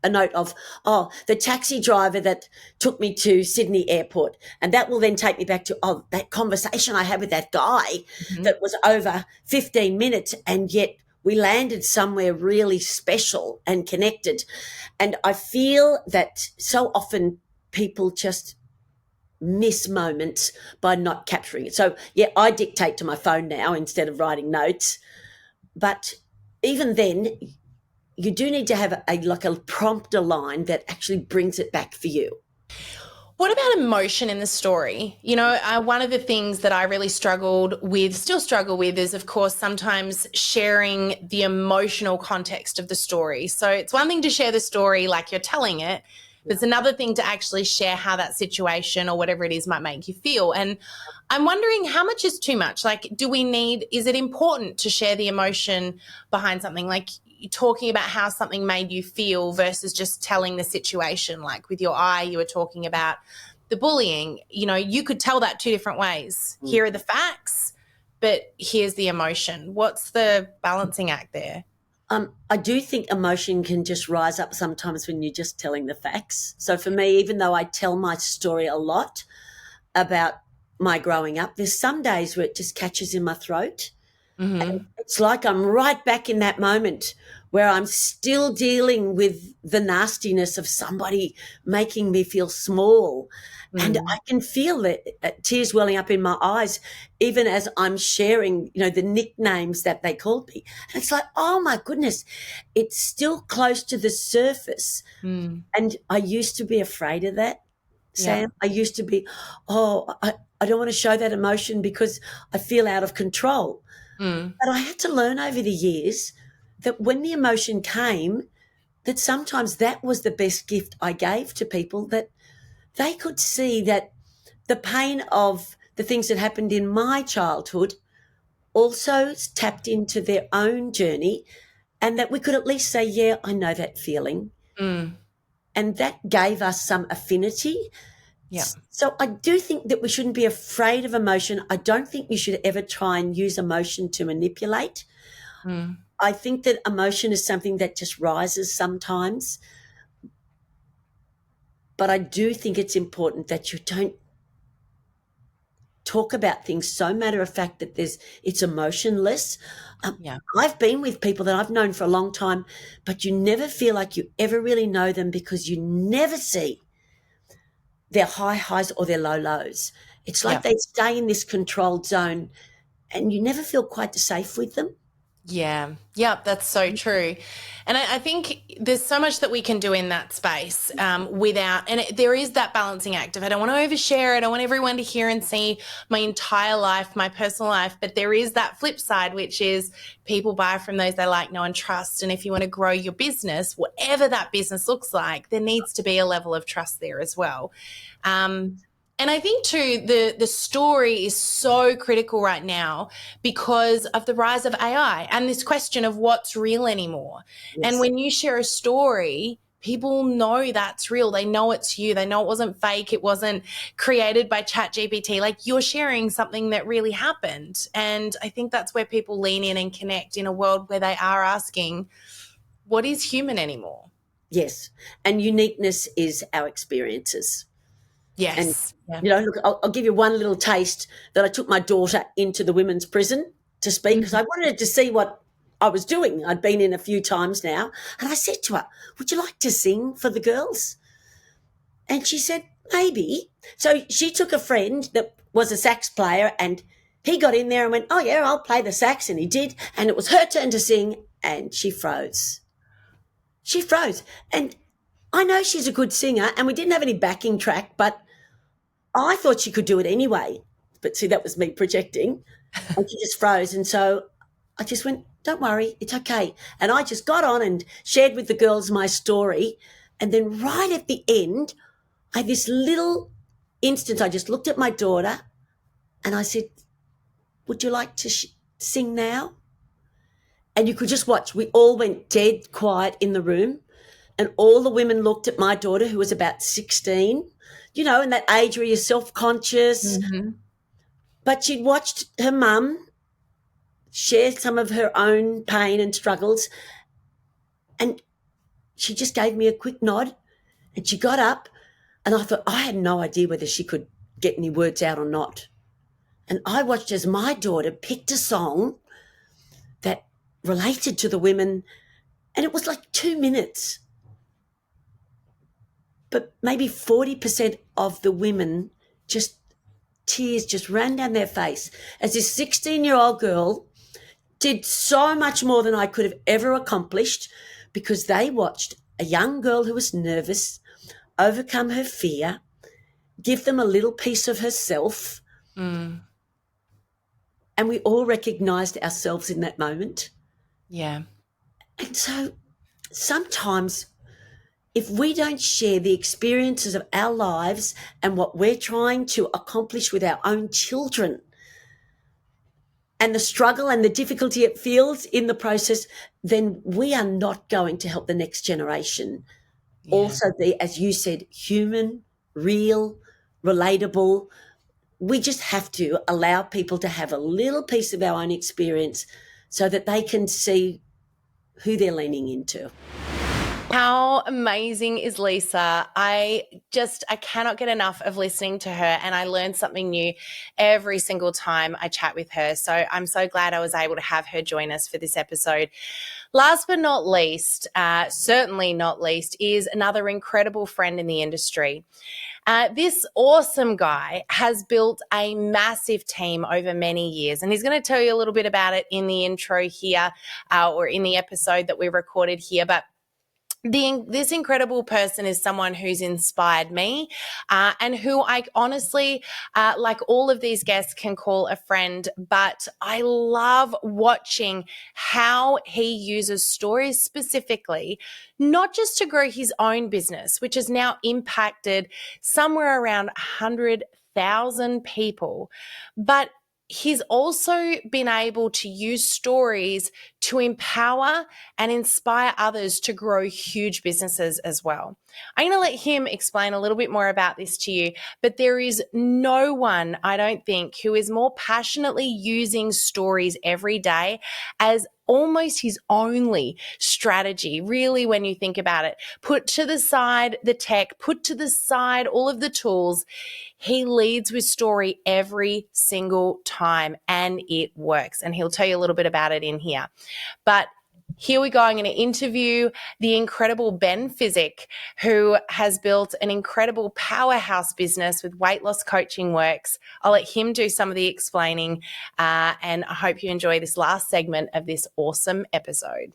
a note of, the taxi driver that took me to Sydney Airport. And that will then take me back to, that conversation I had with that guy that was over 15 minutes, and yet we landed somewhere really special and connected. And I feel that so often people just miss moments by not capturing it. So, I dictate to my phone now instead of writing notes. But even then, you do need to have a prompter line that actually brings it back for you. What about emotion in the story? One of the things that I really still struggle with is, of course, sometimes sharing the emotional context of the story. So it's one thing to share the story like you're telling it, but it's another thing to actually share how that situation or whatever it is might make you feel. And I'm wondering, how much is too much? Like, is it important to share the emotion behind something? Like, talking about how something made you feel versus just telling the situation. Like with your eye, you were talking about the bullying. You could tell that 2 different ways. Here are the facts, but here's the emotion. What's the balancing act there? I do think emotion can just rise up sometimes when you're just telling the facts. So for me, even though I tell my story a lot about my growing up, there's some days where it just catches in my throat. It's like I'm right back in that moment where I'm still dealing with the nastiness of somebody making me feel small. And I can feel the tears welling up in my eyes, even as I'm sharing, the nicknames that they called me. And it's like, oh my goodness, it's still close to the surface. And I used to be afraid of that, Sam. Yeah. I used to be, I don't want to show that emotion because I feel out of control. But I had to learn over the years that when the emotion came, that sometimes that was the best gift I gave to people, that they could see that the pain of the things that happened in my childhood also tapped into their own journey, and that we could at least say, yeah, I know that feeling. And that gave us some affinity. Yeah. So I do think that we shouldn't be afraid of emotion. I don't think you should ever try and use emotion to manipulate. I think that emotion is something that just rises sometimes. But I do think it's important that you don't talk about things so matter of fact that it's emotionless. I've been with people that I've known for a long time, but you never feel like you ever really know them because you never see their high highs or their low lows. It's like they stay in this controlled zone and you never feel quite safe with them. Yeah. Yeah, that's so true. And I think there's so much that we can do in that space there is that balancing act of I don't want to overshare it. I want everyone to hear and see my entire life, my personal life. But there is that flip side, which is people buy from those they like, know, and trust. And if you want to grow your business, whatever that business looks like, there needs to be a level of trust there as well. And I think too, the story is so critical right now because of the rise of AI and this question of what's real anymore. Yes. And when you share a story, people know that's real. They know it's you. They know it wasn't fake. It wasn't created by ChatGPT. Like, you're sharing something that really happened. And I think that's where people lean in and connect in a world where they are asking, what is human anymore? Yes. And uniqueness is our experiences. Yes. And, look, I'll give you one little taste that I took my daughter into the women's prison to speak because I wanted to see what I was doing. I'd been in a few times now. And I said to her, would you like to sing for the girls? And she said, maybe. So she took a friend that was a sax player and he got in there and went, oh, yeah, I'll play the sax. And he did. And it was her turn to sing and she froze. She froze. And I know she's a good singer and we didn't have any backing track, but I thought she could do it anyway. But see, that was me projecting. And she just froze. And so I just went, don't worry, it's okay. And I just got on and shared with the girls my story. And then right at the end, I had this little instance. I just looked at my daughter and I said, would you like to sing now? And you could just watch. We all went dead quiet in the room. And all the women looked at my daughter, who was about 16, in that age where you're self-conscious. But she'd watched her mum share some of her own pain and struggles. And she just gave me a quick nod and she got up. And I thought, I had no idea whether she could get any words out or not. And I watched as my daughter picked a song that related to the women. And it was like 2 minutes. But maybe 40% of the women tears just ran down their face as this 16-year-old girl did so much more than I could have ever accomplished because they watched a young girl who was nervous overcome her fear, give them a little piece of herself. And we all recognized ourselves in that moment. Yeah. And so sometimes if we don't share the experiences of our lives and what we're trying to accomplish with our own children and the struggle and the difficulty it feels in the process, then we are not going to help the next generation also be, as you said, human, real, relatable. We just have to allow people to have a little piece of our own experience so that they can see who they're leaning into. How amazing is Lisa? I cannot get enough of listening to her, and I learn something new every single time I chat with her. So I'm so glad I was able to have her join us for this episode. Last but not least, certainly not least, is another incredible friend in the industry. This awesome guy has built a massive team over many years, and he's going to tell you a little bit about it in the intro here, or in the episode that we recorded here. But this incredible person is someone who's inspired me, and who I honestly, like all of these guests, can call a friend. But I love watching how he uses stories specifically, not just to grow his own business, which has now impacted somewhere around 100,000 people, but he's also been able to use stories to empower and inspire others to grow huge businesses as well. I'm going to let him explain a little bit more about this to you, but there is no one, I don't think, who is more passionately using stories every day as almost his only strategy, really, when you think about it. Put to the side the tech, put to the side all of the tools. He leads with story every single time, and it works. And he'll tell you a little bit about it in here. But here we go. I'm going to interview the incredible Ben Physick, who has built an incredible powerhouse business with Weight Loss Coaching Works. I'll let him do some of the explaining, and I hope you enjoy this last segment of this awesome episode.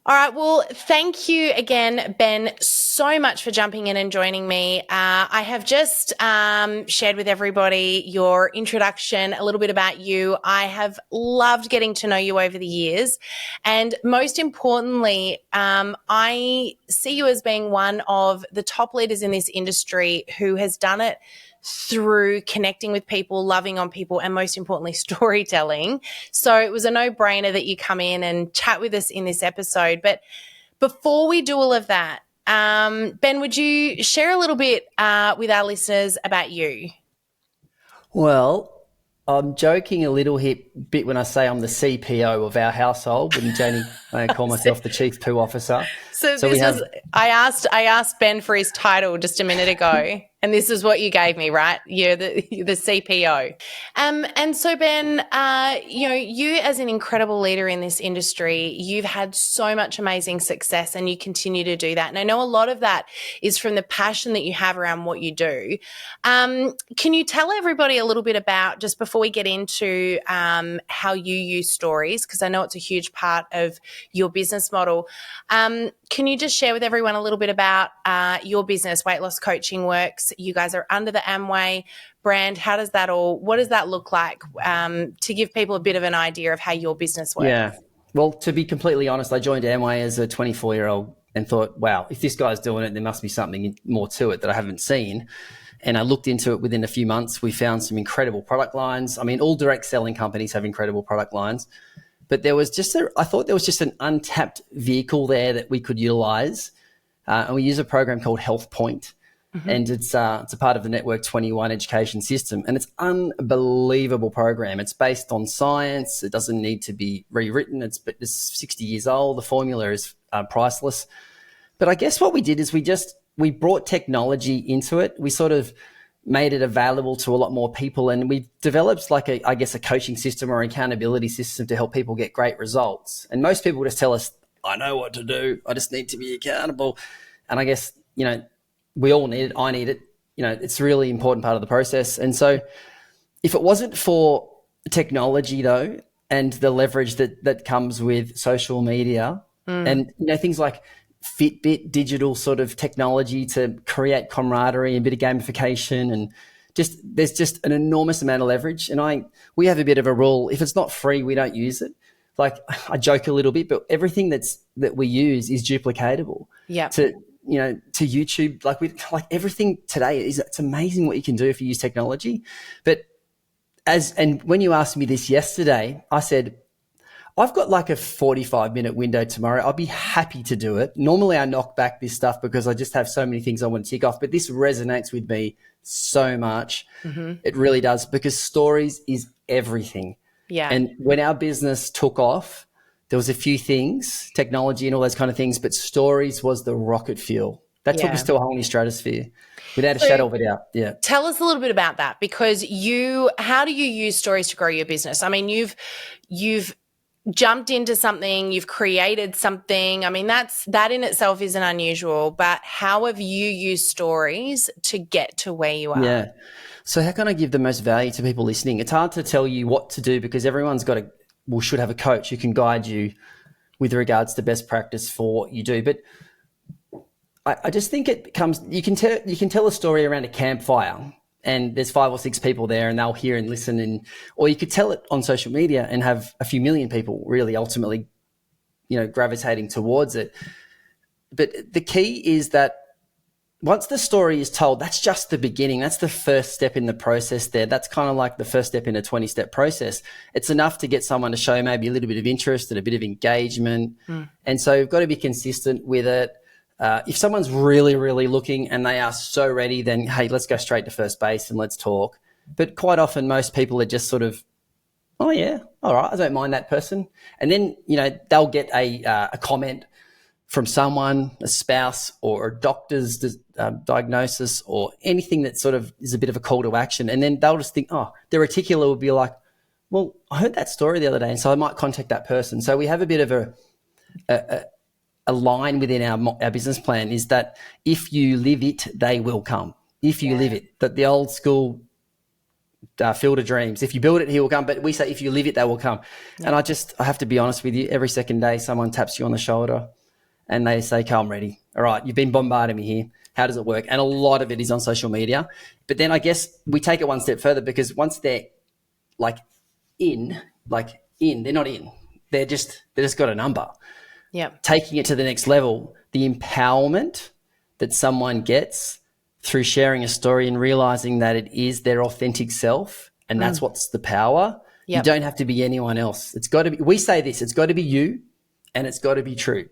All right. Well, thank you again, Ben, so much for jumping in and joining me. I have just shared with everybody your introduction, a little bit about you. I have loved getting to know you over the years. And most importantly, I see you as being one of the top leaders in this industry who has done it through connecting with people, loving on people, and most importantly, storytelling. So it was a no-brainer that you come in and chat with us in this episode. But before we do all of that, Ben, would you share a little bit with our listeners about you? Well, I'm joking a little bit when I say I'm the CPO of our household, but Janie, I call myself the Chief Poo Officer. I asked Ben for his title just a minute ago, and this is what you gave me, right? You're the CPO. And so Ben, you as an incredible leader in this industry, you've had so much amazing success, and you continue to do that. And I know a lot of that is from the passion that you have around what you do. Can you tell everybody a little bit about, just before we get into how you use stories, because I know it's a huge part of your business model. Can you just share with everyone a little bit about your business, Weight Loss Coaching Works? You guys are under the Amway brand. What does that look like, to give people a bit of an idea of how your business works? Yeah. Well, to be completely honest, I joined Amway as a 24-year-old and thought, wow, if this guy's doing it, there must be something more to it that I haven't seen. And I looked into it within a few months. We found some incredible product lines. I mean, all direct selling companies have incredible product lines. But I thought there was just an untapped vehicle there that we could utilize. And we use a program called Health Point. Mm-hmm. And it's a part of the Network 21 education system. And it's an unbelievable program. It's based on science. It doesn't need to be rewritten. It's 60 years old. The formula is priceless. But I guess what we did is we brought technology into it. We sort of made it available to a lot more people. And we've developed a coaching system or accountability system to help people get great results. And most people just tell us, I know what to do. I just need to be accountable. And I guess, we all need it. I need it. It's a really important part of the process. And so if it wasn't for technology though, and the leverage that comes with social media and, things like Fitbit, digital sort of technology to create camaraderie, a bit of gamification, and there's just an enormous amount of leverage. And we have a bit of a rule: if it's not free, we don't use it. Like, I joke a little bit, but everything that we use is duplicatable. Yeah. To YouTube, like everything today it's amazing what you can do if you use technology. But and when you asked me this yesterday, I said, I've got like a 45-minute window tomorrow. I'll be happy to do it. Normally I knock back this stuff because I just have so many things I want to tick off, but this resonates with me so much. Mm-hmm. It really does, because stories is everything. Yeah. And when our business took off, There was a few things, technology and all those kind of things, but stories was the rocket fuel. That took us to a whole new stratosphere, without a shadow of a doubt. Yeah. Tell us a little bit about that, because how do you use stories to grow your business? I mean, you've jumped into something, you've created something. I mean, that in itself isn't unusual, but how have you used stories to get to where you are? Yeah. So how can I give the most value to people listening? It's hard to tell you what to do, because everyone's should have a coach who can guide you with regards to best practice for what you do. But I just think it becomes, you can tell a story around a campfire and there's 5 or 6 people there and they'll hear and listen, or you could tell it on social media and have a few million people really ultimately, gravitating towards it. But the key is that once the story is told, that's just the beginning. That's the first step in the process there. That's kind of like the first step in a 20-step process. It's enough to get someone to show maybe a little bit of interest and a bit of engagement. And so you've got to be consistent with it. If someone's really, really looking and they are so ready, then, hey, let's go straight to first base and let's talk. But quite often most people are just sort of, oh, yeah, all right, I don't mind that person. And then, they'll get a comment from someone, a spouse or a doctor's diagnosis or anything that sort of is a bit of a call to action. And then they'll just think, oh, their reticular will be like, well, I heard that story the other day, and so I might contact that person. So we have a bit of a line within our business plan, is that if you live it, they will come. If you live it, that the old school Field of Dreams, if you build it, he will come. But we say, if you live it, they will come. And I have to be honest with you, every second day someone taps you on the shoulder and they say, okay, I'm ready. All right, you've been bombarding me here. How does it work? And a lot of it is on social media. But then I guess we take it one step further, because once they're in, they're not in. They just got a number. Yeah. Taking it to the next level, the empowerment that someone gets through sharing a story and realizing that it is their authentic self, and that's what's the power. Yep. You don't have to be anyone else. It's got to be, we say this, it's got to be you and it's got to be true.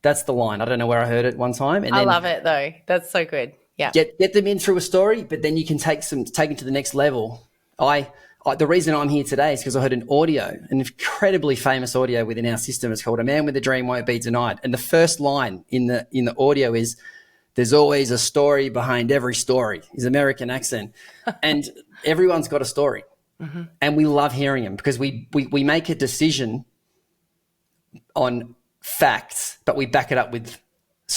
That's the line. I don't know where I heard it one time. And I love it though. That's so good. Yeah. Get them in through a story, but then you can take it to the next level. The reason I'm here today is because I heard an incredibly famous audio within our system. It's called "A Man with a Dream Won't Be Denied." And the first line in the audio is, "There's always a story behind every story." His American accent. And everyone's got a story. Mm-hmm. And we love hearing them, because we make a decision on facts, but we back it up with,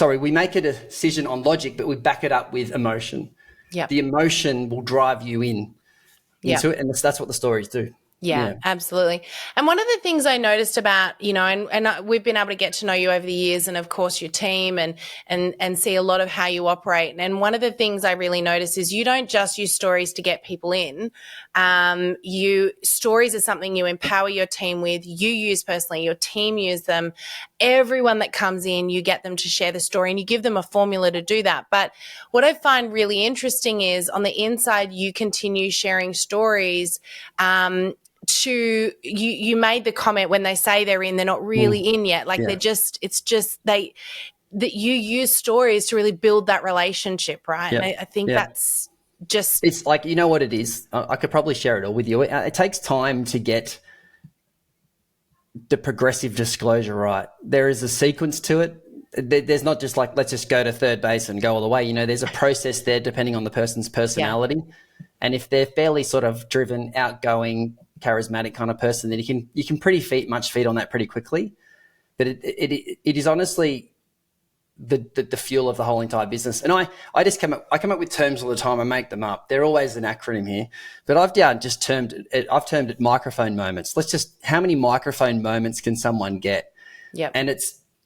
we make a decision on logic, but we back it up with emotion. Yeah. The emotion will drive you into it, and that's what the stories do. Yeah, absolutely. And one of the things I noticed about, and we've been able to get to know you over the years, and of course your team, and see a lot of how you operate. And one of the things I really noticed is you don't just use stories to get people in. Stories are something you empower your team with. You use personally, your team use them. Everyone that comes in, you get them to share the story, and you give them a formula to do that. But what I find really interesting is on the inside, you continue sharing stories. You made the comment, when they say they're in, they're not really in yet. That you use stories to really build that relationship, right? Yeah. And I think that's just, it's like, you know what it is? I could probably share it all with you. It takes time to get the progressive disclosure right. There is a sequence to it. There's not just like, let's just go to third base and go all the way. There's a process there depending on the person's personality. Yeah. And if they're fairly sort of driven, outgoing, charismatic kind of person, then you can feed on that pretty quickly. But it is honestly the fuel of the whole entire business. And I come up with terms all the time. I make them up. They're always an acronym here. But I've termed it microphone moments. How many microphone moments can someone get? Yeah. And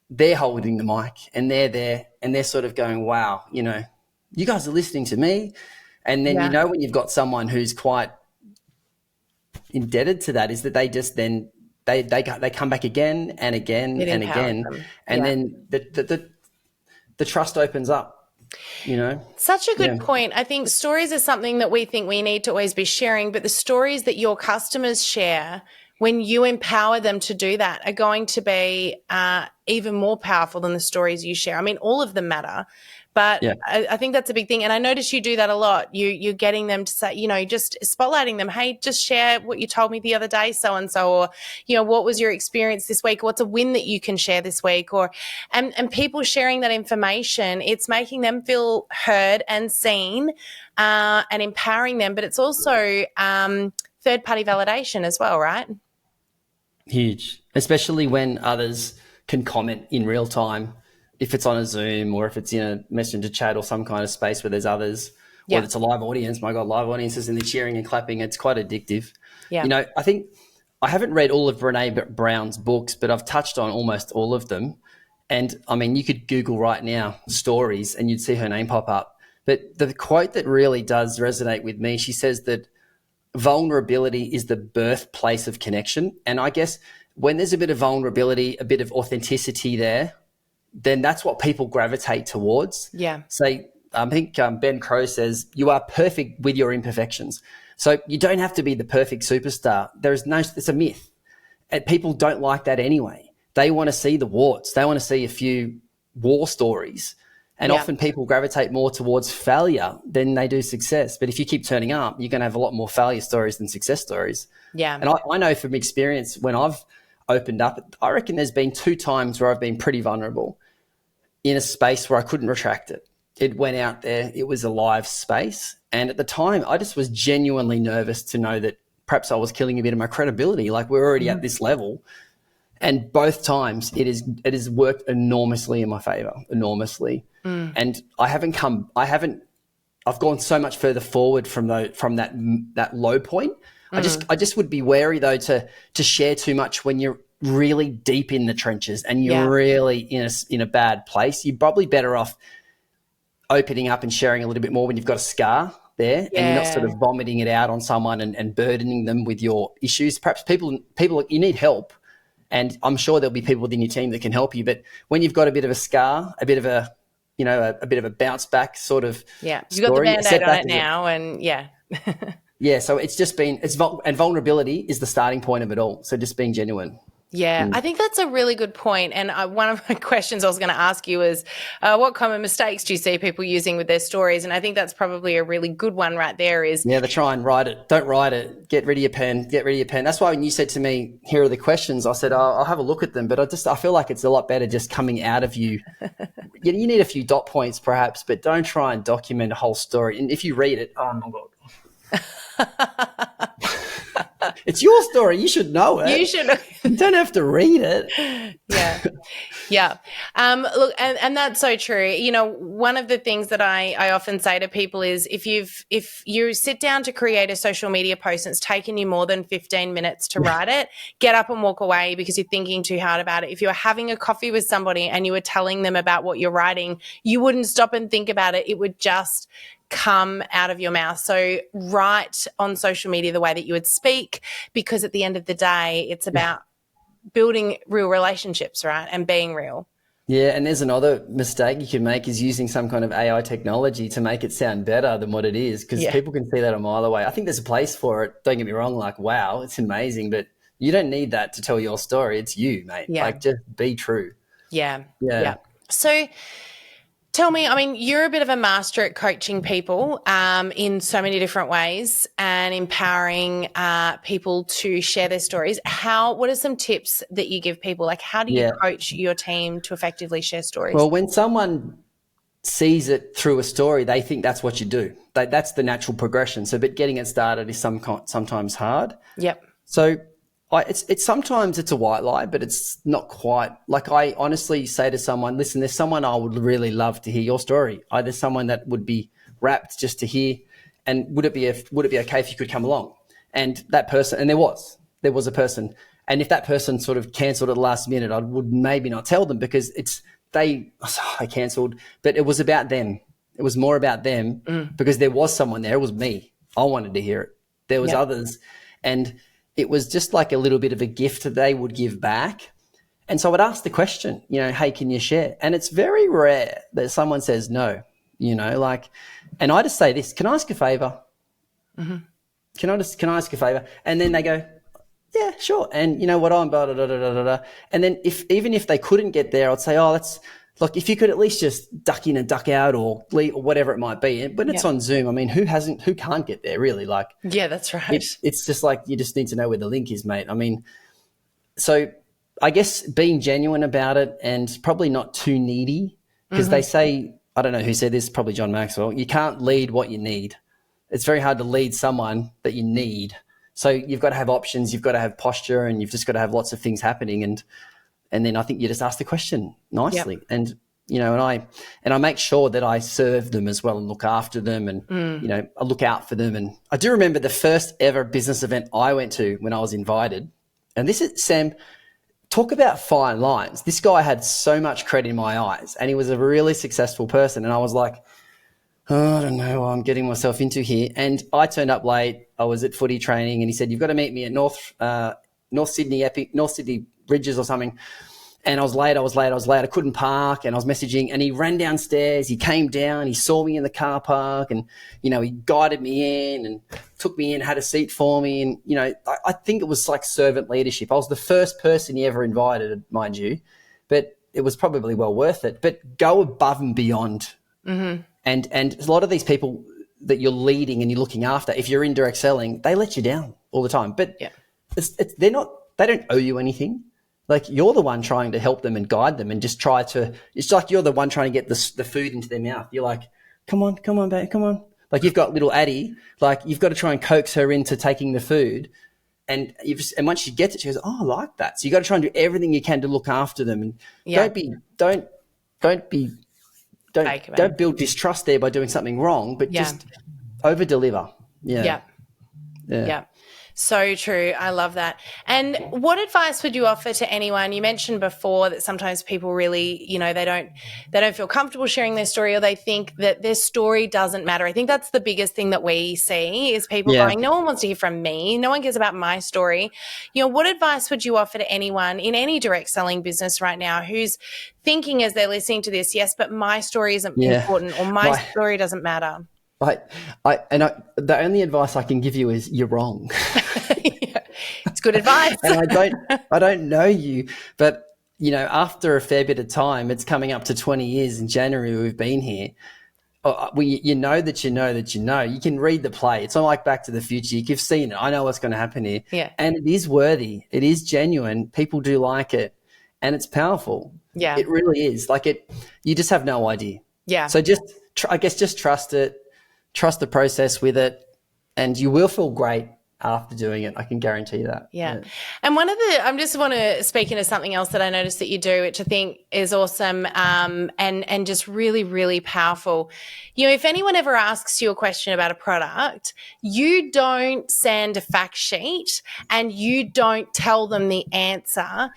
they're holding the mic and they're there and they're sort of going, wow, you guys are listening to me. And then when you've got someone who's quite indebted to that, is that they just then they come back again and again and again, and then the trust opens up. Such a good point. I think stories are something that we think we need to always be sharing, but the stories that your customers share, when you empower them to do that, are going to be even more powerful than the stories you share. I mean, all of them matter, But Yeah. I think that's a big thing. And I notice you do that a lot. You're getting them to say, you know, just spotlighting them. Hey, just share what you told me the other day, so-and-so, or, you know, what was your experience this week? What's a win that you can share this week? Or, and people sharing that information, it's making them feel heard and seen, and empowering them. But it's also third-party validation as well, right? Huge, especially when others can comment in real time, if it's on a Zoom or if it's in a messenger chat or some kind of space where there's others, or it's a live audience. My God, live audiences and they're cheering and clapping. It's quite addictive. Yeah. You know, I think I haven't read all of Brene Brown's books, but I've touched on almost all of them. And I mean, you could Google right now stories and you'd see her name pop up. But the quote that really does resonate with me, she says that vulnerability is the birthplace of connection. And I guess when there's a bit of vulnerability, a bit of authenticity there, then that's what people gravitate towards. Yeah. So I think Ben Crow says, you are perfect with your imperfections. So you don't have to be the perfect superstar. It's a myth. And people don't like that anyway. They want to see the warts. They want to see a few war stories. And often people gravitate more towards failure than they do success. But if you keep turning up, you're going to have a lot more failure stories than success stories. Yeah. And I know from experience, when I've opened up, I reckon there's been 2 times where I've been pretty vulnerable in a space where I couldn't retract it. It went out there. It was a live space. And at the time, I just was genuinely nervous to know that perhaps I was killing a bit of my credibility. Like, we're already at this level. And both times it has worked enormously in my favor, enormously. And I've gone so much further forward from that low point. I just would be wary though to share too much when you're really deep in the trenches and you're really in a bad place. You're probably better off opening up and sharing a little bit more when you've got a scar there and you're not sort of vomiting it out on someone and burdening them with your issues. Perhaps people, you need help. And I'm sure there'll be people within your team that can help you. But when you've got a bit of a scar, a bit of a bounce back sort of you've got the Band-Aid on it now, and so it's just been and vulnerability is the starting point of it all. So just being genuine. Yeah, I think that's a really good point. And one of my questions I was going to ask you is, what common mistakes do you see people using with their stories? And I think that's probably a really good one right there is... they try and write it. Don't write it. Get rid of your pen. That's why when you said to me, here are the questions, I said, I'll have a look at them. But I feel like it's a lot better just coming out of you. You need a few dot points perhaps, but don't try and document a whole story. And if you read it, oh my God. It's your story. You should know it. You don't have to read it. Yeah. Look, and that's so true. You know, one of the things that I often say to people is if you sit down to create a social media post and it's taken you more than 15 minutes to write it, get up and walk away because you're thinking too hard about it. If you're having a coffee with somebody and you were telling them about what you're writing, you wouldn't stop and think about it. It would just come out of your mouth. So write on social media the way that you would speak, because at the end of the day, it's about building real relationships, right? And being real. Yeah, and there's another mistake you can make is using some kind of AI technology to make it sound better than what it is, because people can see that a mile away. I think there's a place for it. Don't get me wrong, like, wow, it's amazing, but you don't need that to tell your story. It's you, mate. Yeah. Like, just be true. Yeah. So tell me, I mean, you're a bit of a master at coaching people in so many different ways and empowering people to share their stories. What are some tips that you give people? Like, how do you coach your team to effectively share stories? Well, when someone sees it through a story, they think that's what you do. That's the natural progression. So, but getting it started is sometimes hard. Yep. So it's sometimes it's a white lie, but it's not quite. Like, I honestly say to someone, listen, there's someone I would really love to hear your story. There's someone that would be rapt just to hear. And would it be okay if you could come along? And that person, and there was a person. And if that person sort of cancelled at the last minute, I would maybe not tell them, because they cancelled, but it was about them. It was more about them because there was someone there. It was me. I wanted to hear it. There was others. And it was just like a little bit of a gift that they would give back. And so I would ask the question, hey, can you share? And it's very rare that someone says no, and I just say this, can I ask a favor? Mm-hmm. Can I ask a favor? And then they go, yeah, sure. And you know what, I'm blah, blah, blah, blah, blah. And then even if they couldn't get there, I'd say, Look, if you could at least just duck in and duck out or leave or whatever it might be. When it's on Zoom, I mean, who can't get there really? Like, yeah, that's right. It's just like you just need to know where the link is, mate. I mean, so I guess being genuine about it and probably not too needy, because they say, I don't know who said this, probably John Maxwell, you can't lead what you need. It's very hard to lead someone that you need. So you've got to have options, you've got to have posture, and you've just got to have lots of things happening. And then I think you just ask the question nicely. Yep. And, you know, and I make sure that I serve them as well and look after them and, you know, I look out for them. And I do remember the first ever business event I went to when I was invited. And this is, Sam, talk about fine lines. This guy had so much credit in my eyes and he was a really successful person. And I was like, oh, I don't know what I'm getting myself into here. And I turned up late. I was at footy training and he said, you've got to meet me at North Sydney Bridges or something. And I was late. I couldn't park and I was messaging and he ran downstairs. He came down. He saw me in the car park and, you know, he guided me in and took me in, had a seat for me. And, you know, I think it was like servant leadership. I was the first person he ever invited, mind you, but it was probably well worth it. But go above and beyond. Mm-hmm. And a lot of these people that you're leading and you're looking after, if you're in direct selling, they let you down all the time. But they don't owe you anything. Like you're the one trying to help them and guide them and just it's like you're the one trying to get the food into their mouth. You're like, come on, babe, come on. Like you've got little Addie, like you've got to try and coax her into taking the food. And once she gets it, she goes, oh, I like that. So you got to try and do everything you can to look after them. And don't build distrust there by doing something wrong, but just over deliver. Yeah. So true. I love that. And what advice would you offer to anyone? You mentioned before that sometimes people really, you know, they don't feel comfortable sharing their story or they think that their story doesn't matter. I think that's the biggest thing that we see is people going, no one wants to hear from me. No one cares about my story. You know, what advice would you offer to anyone in any direct selling business right now who's thinking as they're listening to this, yes, but my story isn't important or my story doesn't matter? The only advice I can give you is you're wrong. It's good advice. And I don't know you, but you know, after a fair bit of time, it's coming up to 20 years in January we've been here. You know that you know that you know. You can read the play. It's not like Back to the Future. You've seen it. I know what's going to happen here. Yeah. And it is worthy. It is genuine. People do like it. And it's powerful. Yeah. It really is. Like you just have no idea. Yeah. So just trust it. Trust the process with it, and you will feel great after doing it. I can guarantee you that. Yeah. And I just want to speak into something else that I noticed that you do, which I think is awesome and just really, really powerful. You know, if anyone ever asks you a question about a product, you don't send a fact sheet and you don't tell them the answer.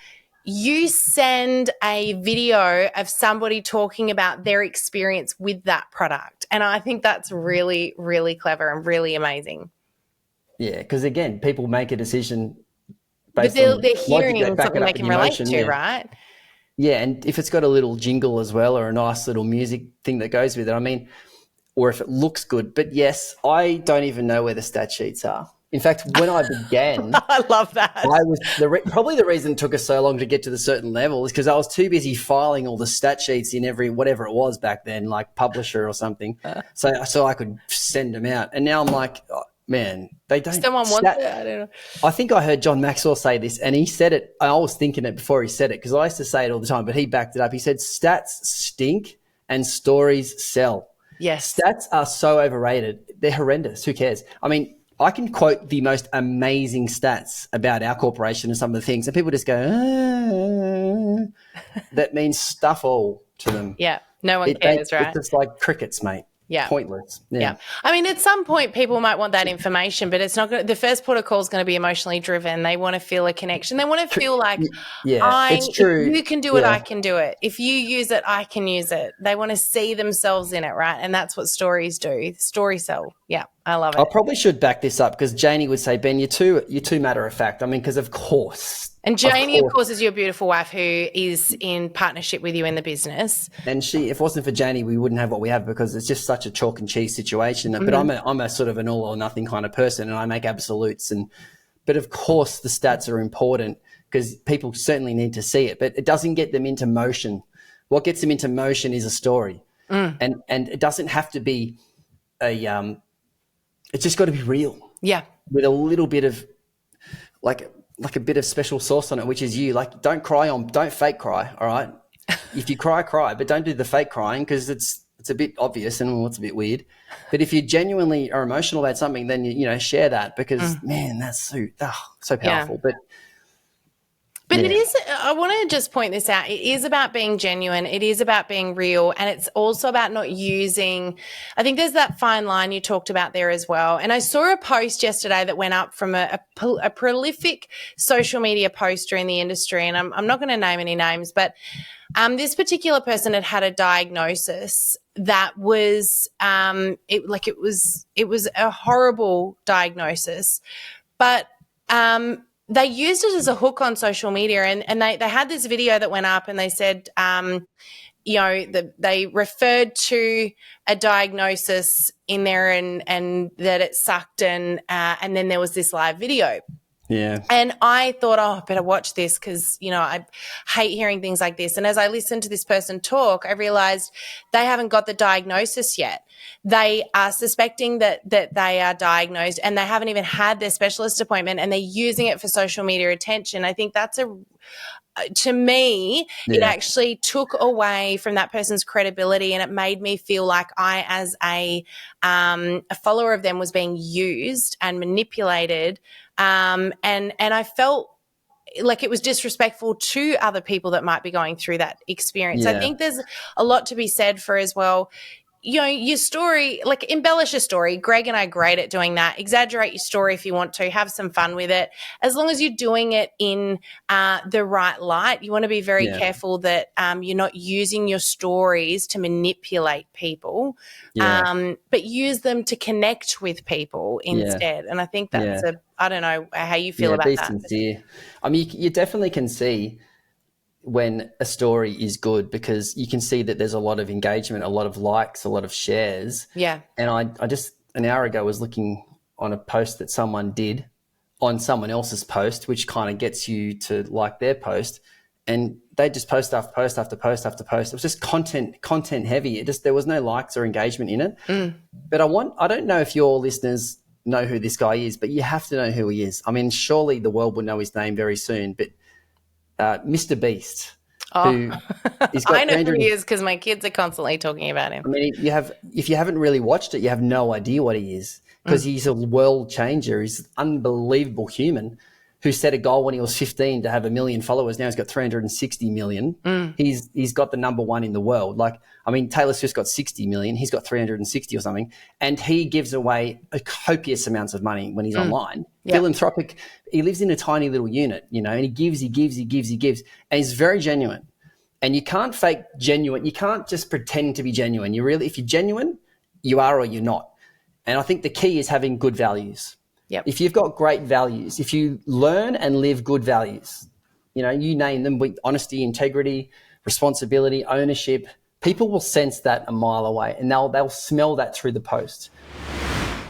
You send a video of somebody talking about their experience with that product. And I think that's really, really clever and really amazing. Yeah, because again, people make a decision based on they're hearing something they can relate to, right? Yeah, and if it's got a little jingle as well or a nice little music thing that goes with it, I mean, or if it looks good. But yes, I don't even know where the stat sheets are. In fact, when I began, I love that. I was probably the reason it took us so long to get to the certain level is because I was too busy filing all the stat sheets in every whatever it was back then, like Publisher or something, so I could send them out. And now I'm like, oh, man, they don't. Someone wants it. I don't know. I think I heard John Maxwell say this, and he said it. I was thinking it before he said it because I used to say it all the time, but he backed it up. He said, "Stats stink and stories sell." Yes, stats are so overrated. They're horrendous. Who cares? I mean, I can quote the most amazing stats about our corporation and some of the things, and people just go, that means stuff all to them. Yeah, no one cares, right? It's just like crickets, mate. Yeah. Pointless. Yeah. I mean, at some point people might want that information, but it's not the first port of call is going to be emotionally driven. They want to feel a connection. They want to feel like, it's true. If you can do it, I can do it. If you use it, I can use it. They want to see themselves in it, right? And that's what stories do. Stories sell. Yeah, I love it. I probably should back this up because Janie would say, Ben, you're too matter of fact. I mean, because of course. And Janie, of course, is your beautiful wife who is in partnership with you in the business. And if it wasn't for Janie, we wouldn't have what we have because it's just such a chalk and cheese situation. Mm-hmm. But I'm a sort of an all or nothing kind of person, and I make absolutes. But of course, the stats are important because people certainly need to see it, but it doesn't get them into motion. What gets them into motion is a story. And it doesn't have to be it's just got to be real. Yeah. With a little bit of like a bit of special sauce on it, which is you. Like, don't fake cry. All right. If you cry, but don't do the fake crying, because it's a bit obvious and it's a bit weird. But if you genuinely are emotional about something, then share that, because man, that's so powerful. Yeah. But it is, I want to just point this out. It is about being genuine. It is about being real. And it's also about not using, I think there's that fine line you talked about there as well. And I saw a post yesterday that went up from a prolific social media poster in the industry. And I'm not going to name any names, but this particular person had a diagnosis that was, it was a horrible diagnosis, but, they used it as a hook on social media, and they had this video that went up, and they said, they referred to a diagnosis in there and that it sucked, and then there was this live video. Yeah. And I thought, I better watch this, because, I hate hearing things like this. And as I listened to this person talk, I realized they haven't got the diagnosis yet. They are suspecting that they are diagnosed, and they haven't even had their specialist appointment, and they're using it for social media attention. I think that's to me, it actually took away from that person's credibility, and it made me feel like I, as a follower of them, was being used and manipulated. And I felt like it was disrespectful to other people that might be going through that experience. Yeah. I think there's a lot to be said for, as well, your story, like, embellish your story. Greg and I are great at doing that. Exaggerate your story if you want to. Have some fun with it. As long as you're doing it in the right light, you want to be very careful that you're not using your stories to manipulate people, but use them to connect with people instead. And I think that's I don't know how you feel about that. Sincere. I mean, you definitely can see when a story is good, because you can see that there's a lot of engagement, a lot of likes, a lot of shares. Yeah. And I just an hour ago was looking on a post that someone did on someone else's post, which kind of gets you to like their post, and they just post after post after post after post. It was just content heavy. There was no likes or engagement in it. But I don't know if your listeners know who this guy is, but you have to know who he is. I mean, surely the world will know his name very soon, but Mr. Beast. Who he's got I know who he is, because my kids are constantly talking about him. I mean, if you haven't really watched it, you have no idea what he is, because he's a world changer. He's an unbelievable human who set a goal when he was 15 to have 1 million followers. Now he's got 360 million. He's got the number one in the world. Like, I mean, Taylor Swift's got 60 million. He's got 360 or something. And he gives away copious amounts of money when he's online. Yep. Philanthropic. He lives in a tiny little unit, and he gives. And he's very genuine. And you can't fake genuine. You can't just pretend to be genuine. If you're genuine, you are or you're not. And I think the key is having good values. Yep. If you've got great values, if you learn and live good values, you name them, with honesty, integrity, responsibility, ownership, people will sense that a mile away, and they'll smell that through the post.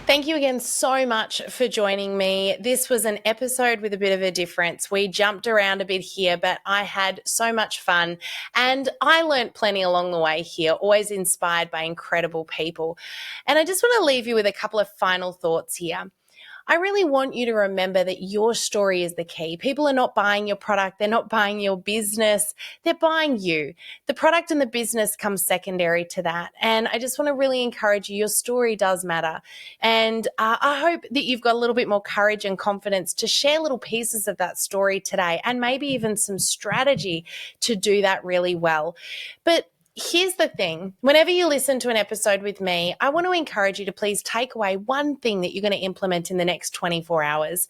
Thank you again so much for joining me. This was an episode with a bit of a difference. We jumped around a bit here, but I had so much fun, and I learned plenty along the way here, always inspired by incredible people. And I just want to leave you with a couple of final thoughts here. I really want you to remember that your story is the key. People are not buying your product. They're not buying your business. They're buying you. The product and the business comes secondary to that. And I just want to really encourage you. Your story does matter. And I hope that you've got a little bit more courage and confidence to share little pieces of that story today, and maybe even some strategy to do that really well. But here's the thing. Whenever you listen to an episode with me, I want to encourage you to please take away one thing that you're going to implement in the next 24 hours.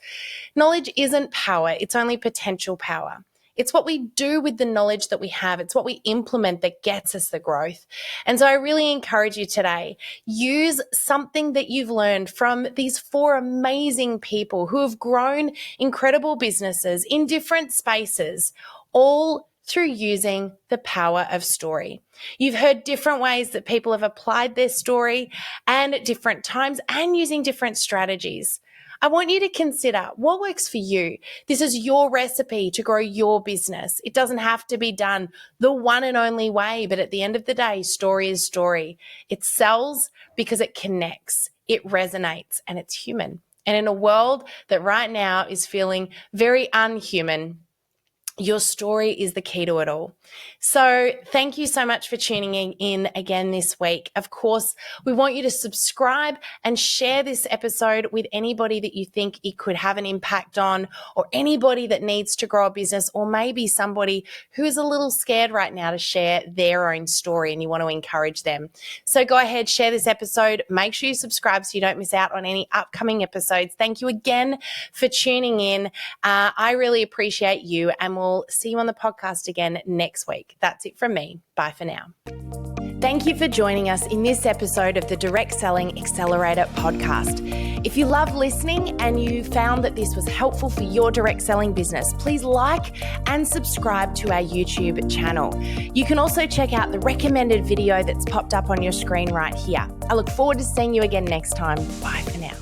Knowledge isn't power. It's only potential power. It's what we do with the knowledge that we have. It's what we implement that gets us the growth. And so I really encourage you today, use something that you've learned from these 4 amazing people who have grown incredible businesses in different spaces, all through using the power of story. You've heard different ways that people have applied their story, and at different times, and using different strategies. I want you to consider what works for you. This is your recipe to grow your business. It doesn't have to be done the one and only way, but at the end of the day, story is story. It sells because it connects, it resonates, and it's human. And in a world that right now is feeling very unhuman, your story is the key to it all. So thank you so much for tuning in again this week. Of course, we want you to subscribe and share this episode with anybody that you think it could have an impact on, or anybody that needs to grow a business, or maybe somebody who is a little scared right now to share their own story and you want to encourage them. So go ahead, share this episode. Make sure you subscribe so you don't miss out on any upcoming episodes. Thank you again for tuning in. I really appreciate you, and we'll see you on the podcast again next week. That's it from me. Bye for now. Thank you for joining us in this episode of the Direct Selling Accelerator podcast. If you love listening and you found that this was helpful for your direct selling business, please like and subscribe to our YouTube channel. You can also check out the recommended video that's popped up on your screen right here. I look forward to seeing you again next time. Bye for now.